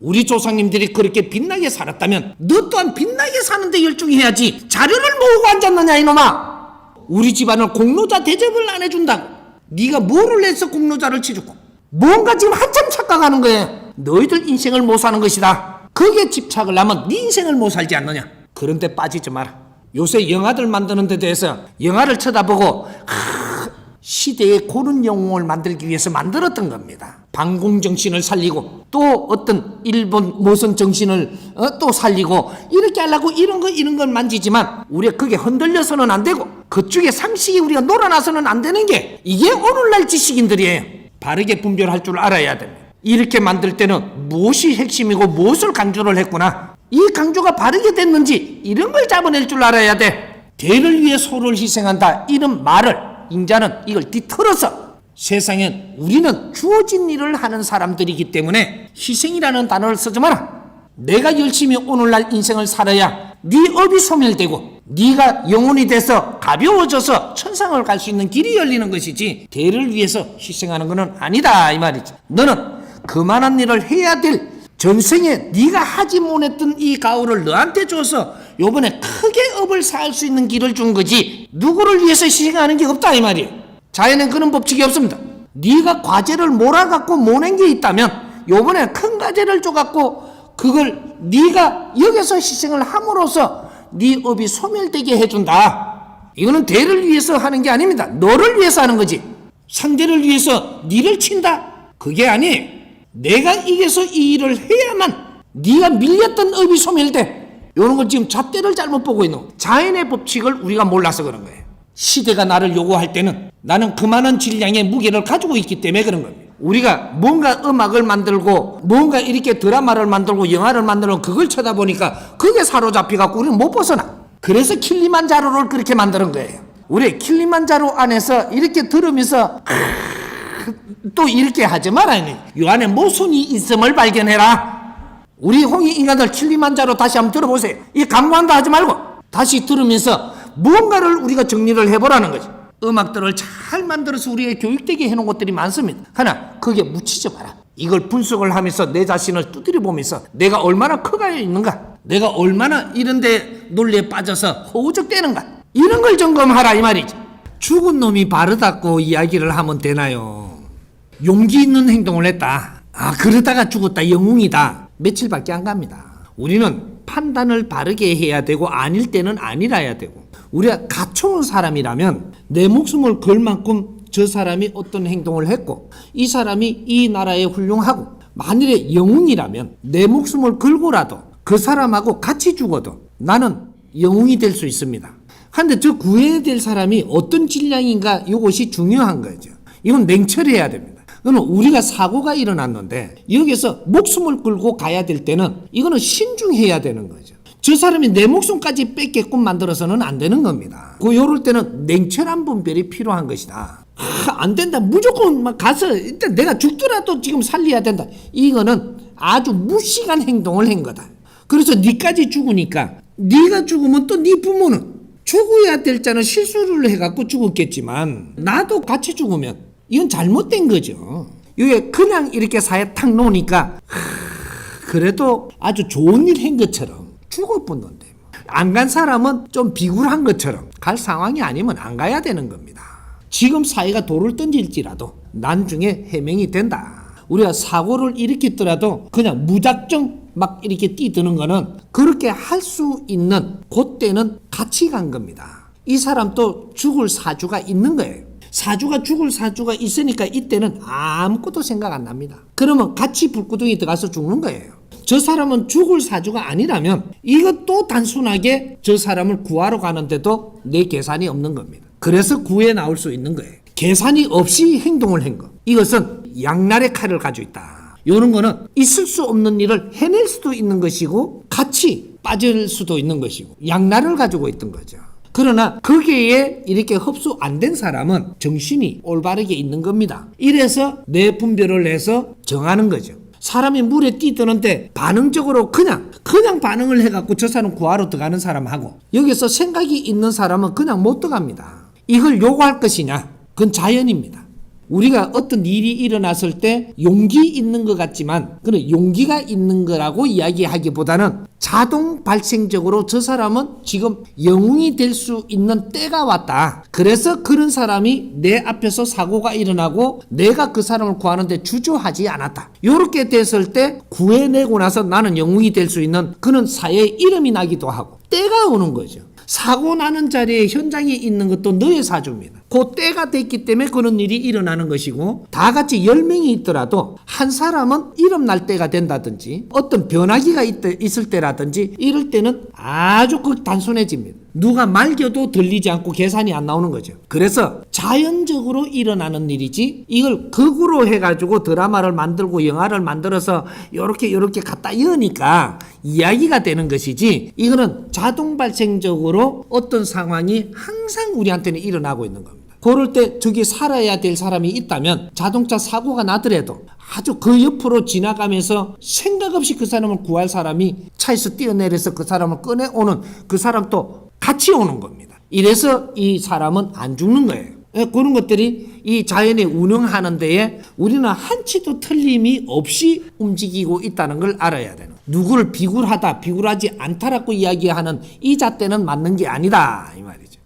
우리 조상님들이 그렇게 빛나게 살았다면 너 또한 빛나게 사는데 열중해야지. 자료를 모으고 앉았느냐 이놈아. 우리 집안은 공로자 대접을 안 해준다고 네가 뭐를 해서 공로자를 치르고 뭔가 지금 한참 착각하는 거예요. 너희들 인생을 못 사는 것이다. 거기에 집착을 하면 네 인생을 못 살지 않느냐. 그런데 빠지지 마라. 요새 영화들 만드는 데 대해서 영화를 쳐다보고 시대의 고른 영웅을 만들기 위해서 만들었던 겁니다. 반공정신을 살리고 또 어떤 일본 모선 정신을 또 살리고 이렇게 하려고 이런 걸 만지지만 우리가 그게 흔들려서는 안 되고 그쪽에 상식이 우리가 놀아나서는 안 되는 게 이게 오늘날 지식인들이에요. 바르게 분별할 줄 알아야 됩니다. 이렇게 만들 때는 무엇이 핵심이고 무엇을 강조를 했구나. 이 강조가 바르게 됐는지 이런 걸 잡아낼 줄 알아야 돼. 대를 위해 소를 희생한다 이런 말을 인자는 이걸 뒤틀어서 세상엔 우리는 주어진 일을 하는 사람들이기 때문에 희생이라는 단어를 쓰지 마라. 내가 열심히 오늘날 인생을 살아야 네 업이 소멸되고 네가 영혼이 돼서 가벼워져서 천상을 갈 수 있는 길이 열리는 것이지 대를 위해서 희생하는 것은 아니다 이 말이지. 너는 그만한 일을 해야 될 전생에 네가 하지 못했던 이 가오를 너한테 줘서 요번에 크게 업을 살 수 있는 길을 준 거지 누구를 위해서 희생하는 게 없다 이 말이에요. 자연엔 그런 법칙이 없습니다. 네가 과제를 몰아갖고 모낸 게 있다면 요번에 큰 과제를 줘갖고 그걸 네가 여기서 희생을 함으로써 네 업이 소멸되게 해준다. 이거는 대를 위해서 하는 게 아닙니다. 너를 위해서 하는 거지. 상대를 위해서 네를 친다? 그게 아니에요. 내가 이겨서 이 일을 해야만 네가 밀렸던 업이 소멸돼. 이런 걸 지금 잣대를 잘못 보고 있는 거예요. 자연의 법칙을 우리가 몰라서 그런 거예요. 시대가 나를 요구할 때는 나는 그만한 질량의 무게를 가지고 있기 때문에 그런 겁니다. 우리가 뭔가 음악을 만들고 뭔가 이렇게 드라마를 만들고 영화를 만들고 그걸 쳐다보니까 그게 사로잡혀갖고 우리는 못 벗어나. 그래서 킬리만자로를 그렇게 만드는 거예요. 우리 킬리만자로 안에서 이렇게 들으면서 또 이렇게 하지 말아요. 이 안에 모순이 있음을 발견해라. 우리 홍익 인간들 킬리만자로 다시 한번 들어보세요. 이 강광도 하지 말고 다시 들으면서 뭔가를 우리가 정리를 해보라는 거지. 음악들을 잘 만들어서 우리가 교육되게 해놓은 것들이 많습니다. 하나 거기에 묻히지 마라. 이걸 분석을 하면서 내 자신을 두드려 보면서 내가 얼마나 커가여 있는가, 내가 얼마나 이런데 논리에 빠져서 허우적대는가, 이런 걸 점검하라 이 말이지. 죽은 놈이 바르다고 이야기를 하면 되나요? 용기 있는 행동을 했다. 그러다가 죽었다. 영웅이다. 며칠밖에 안 갑니다. 우리는 판단을 바르게 해야 되고 아닐 때는 아니라야 되고, 우리가 갖춰온 사람이라면 내 목숨을 걸 만큼 저 사람이 어떤 행동을 했고 이 사람이 이 나라에 훌륭하고, 만일에 영웅이라면 내 목숨을 걸고라도 그 사람하고 같이 죽어도 나는 영웅이 될 수 있습니다. 그런데 저 구해야 될 사람이 어떤 질량인가, 이것이 중요한 거죠. 이건 냉철해야 됩니다. 그거는 우리가 사고가 일어났는데 여기서 목숨을 걸고 가야 될 때는 이거는 신중해야 되는 거죠. 저 사람이 내 목숨까지 뺏게끔 만들어서는 안 되는 겁니다. 요럴 때는 냉철한 분별이 필요한 것이다. 안 된다. 무조건 막 가서 일단 내가 죽더라도 지금 살려야 된다. 이거는 아주 무식한 행동을 한 거다. 그래서 니까지 죽으니까 니가 죽으면 또 니 부모는 죽어야 될 자는 실수를 해갖고 죽었겠지만 나도 같이 죽으면 이건 잘못된 거죠. 이게 그냥 이렇게 사회 탁 놓으니까 그래도 아주 좋은 일 한 것처럼 죽어본던데 안 간 사람은 좀 비굴한 것처럼 갈 상황이 아니면 안 가야 되는 겁니다. 지금 사회가 돌을 던질지라도 나중에 해명이 된다. 우리가 사고를 일으켰더라도 그냥 무작정 막 이렇게 뛰드는 거는 그렇게 할 수 있는 그때는 같이 간 겁니다. 이 사람도 죽을 사주가 있는 거예요. 사주가 죽을 사주가 있으니까 이때는 아무것도 생각 안 납니다. 그러면 같이 불구덩이 들어가서 죽는 거예요. 저 사람은 죽을 사주가 아니라면 이것도 단순하게 저 사람을 구하러 가는데도 내 계산이 없는 겁니다. 그래서 구해 나올 수 있는 거예요. 계산이 없이 행동을 한 것. 이것은 양날의 칼을 가지고 있다. 이런 거는 있을 수 없는 일을 해낼 수도 있는 것이고 같이 빠질 수도 있는 것이고 양날을 가지고 있던 거죠. 그러나 거기에 이렇게 흡수 안 된 사람은 정신이 올바르게 있는 겁니다. 이래서 뇌 분별을 해서 정하는 거죠. 사람이 물에 뛰드는데 반응적으로 그냥 반응을 해갖고 저 사람 구하러 들어가는 사람하고 여기서 생각이 있는 사람은 그냥 못 들어갑니다. 이걸 요구할 것이냐? 그건 자연입니다. 우리가 어떤 일이 일어났을 때 용기 있는 것 같지만 그는 용기가 있는 거라고 이야기하기보다는 자동 발생적으로 저 사람은 지금 영웅이 될 수 있는 때가 왔다. 그래서 그런 사람이 내 앞에서 사고가 일어나고 내가 그 사람을 구하는데 주저하지 않았다. 이렇게 됐을 때 구해내고 나서 나는 영웅이 될 수 있는 그는 사회에 이름이 나기도 하고 때가 오는 거죠. 사고 나는 자리에 현장에 있는 것도 너의 사주입니다. 그 때가 됐기 때문에 그런 일이 일어나는 것이고 다 같이 10명이 있더라도 한 사람은 이름 날 때가 된다든지 어떤 변화기가 있을 때라든지 이럴 때는 아주 단순해집니다. 누가 말겨도 들리지 않고 계산이 안 나오는 거죠. 그래서 자연적으로 일어나는 일이지 이걸 극으로 해가지고 드라마를 만들고 영화를 만들어서 요렇게 갖다 여니까 이야기가 되는 것이지 이거는 자동 발생적으로 어떤 상황이 항상 우리한테는 일어나고 있는 겁니다. 그럴 때 저기 살아야 될 사람이 있다면 자동차 사고가 나더라도 아주 그 옆으로 지나가면서 생각 없이 그 사람을 구할 사람이 차에서 뛰어내려서 그 사람을 꺼내오는 그 사람도 같이 오는 겁니다. 이래서 이 사람은 안 죽는 거예요. 그런 것들이 이 자연에 운영하는 데에 우리는 한치도 틀림이 없이 움직이고 있다는 걸 알아야 되는. 누구를 비굴하다, 비굴하지 않다라고 이야기하는 이 잣대는 맞는 게 아니다 이 말이죠.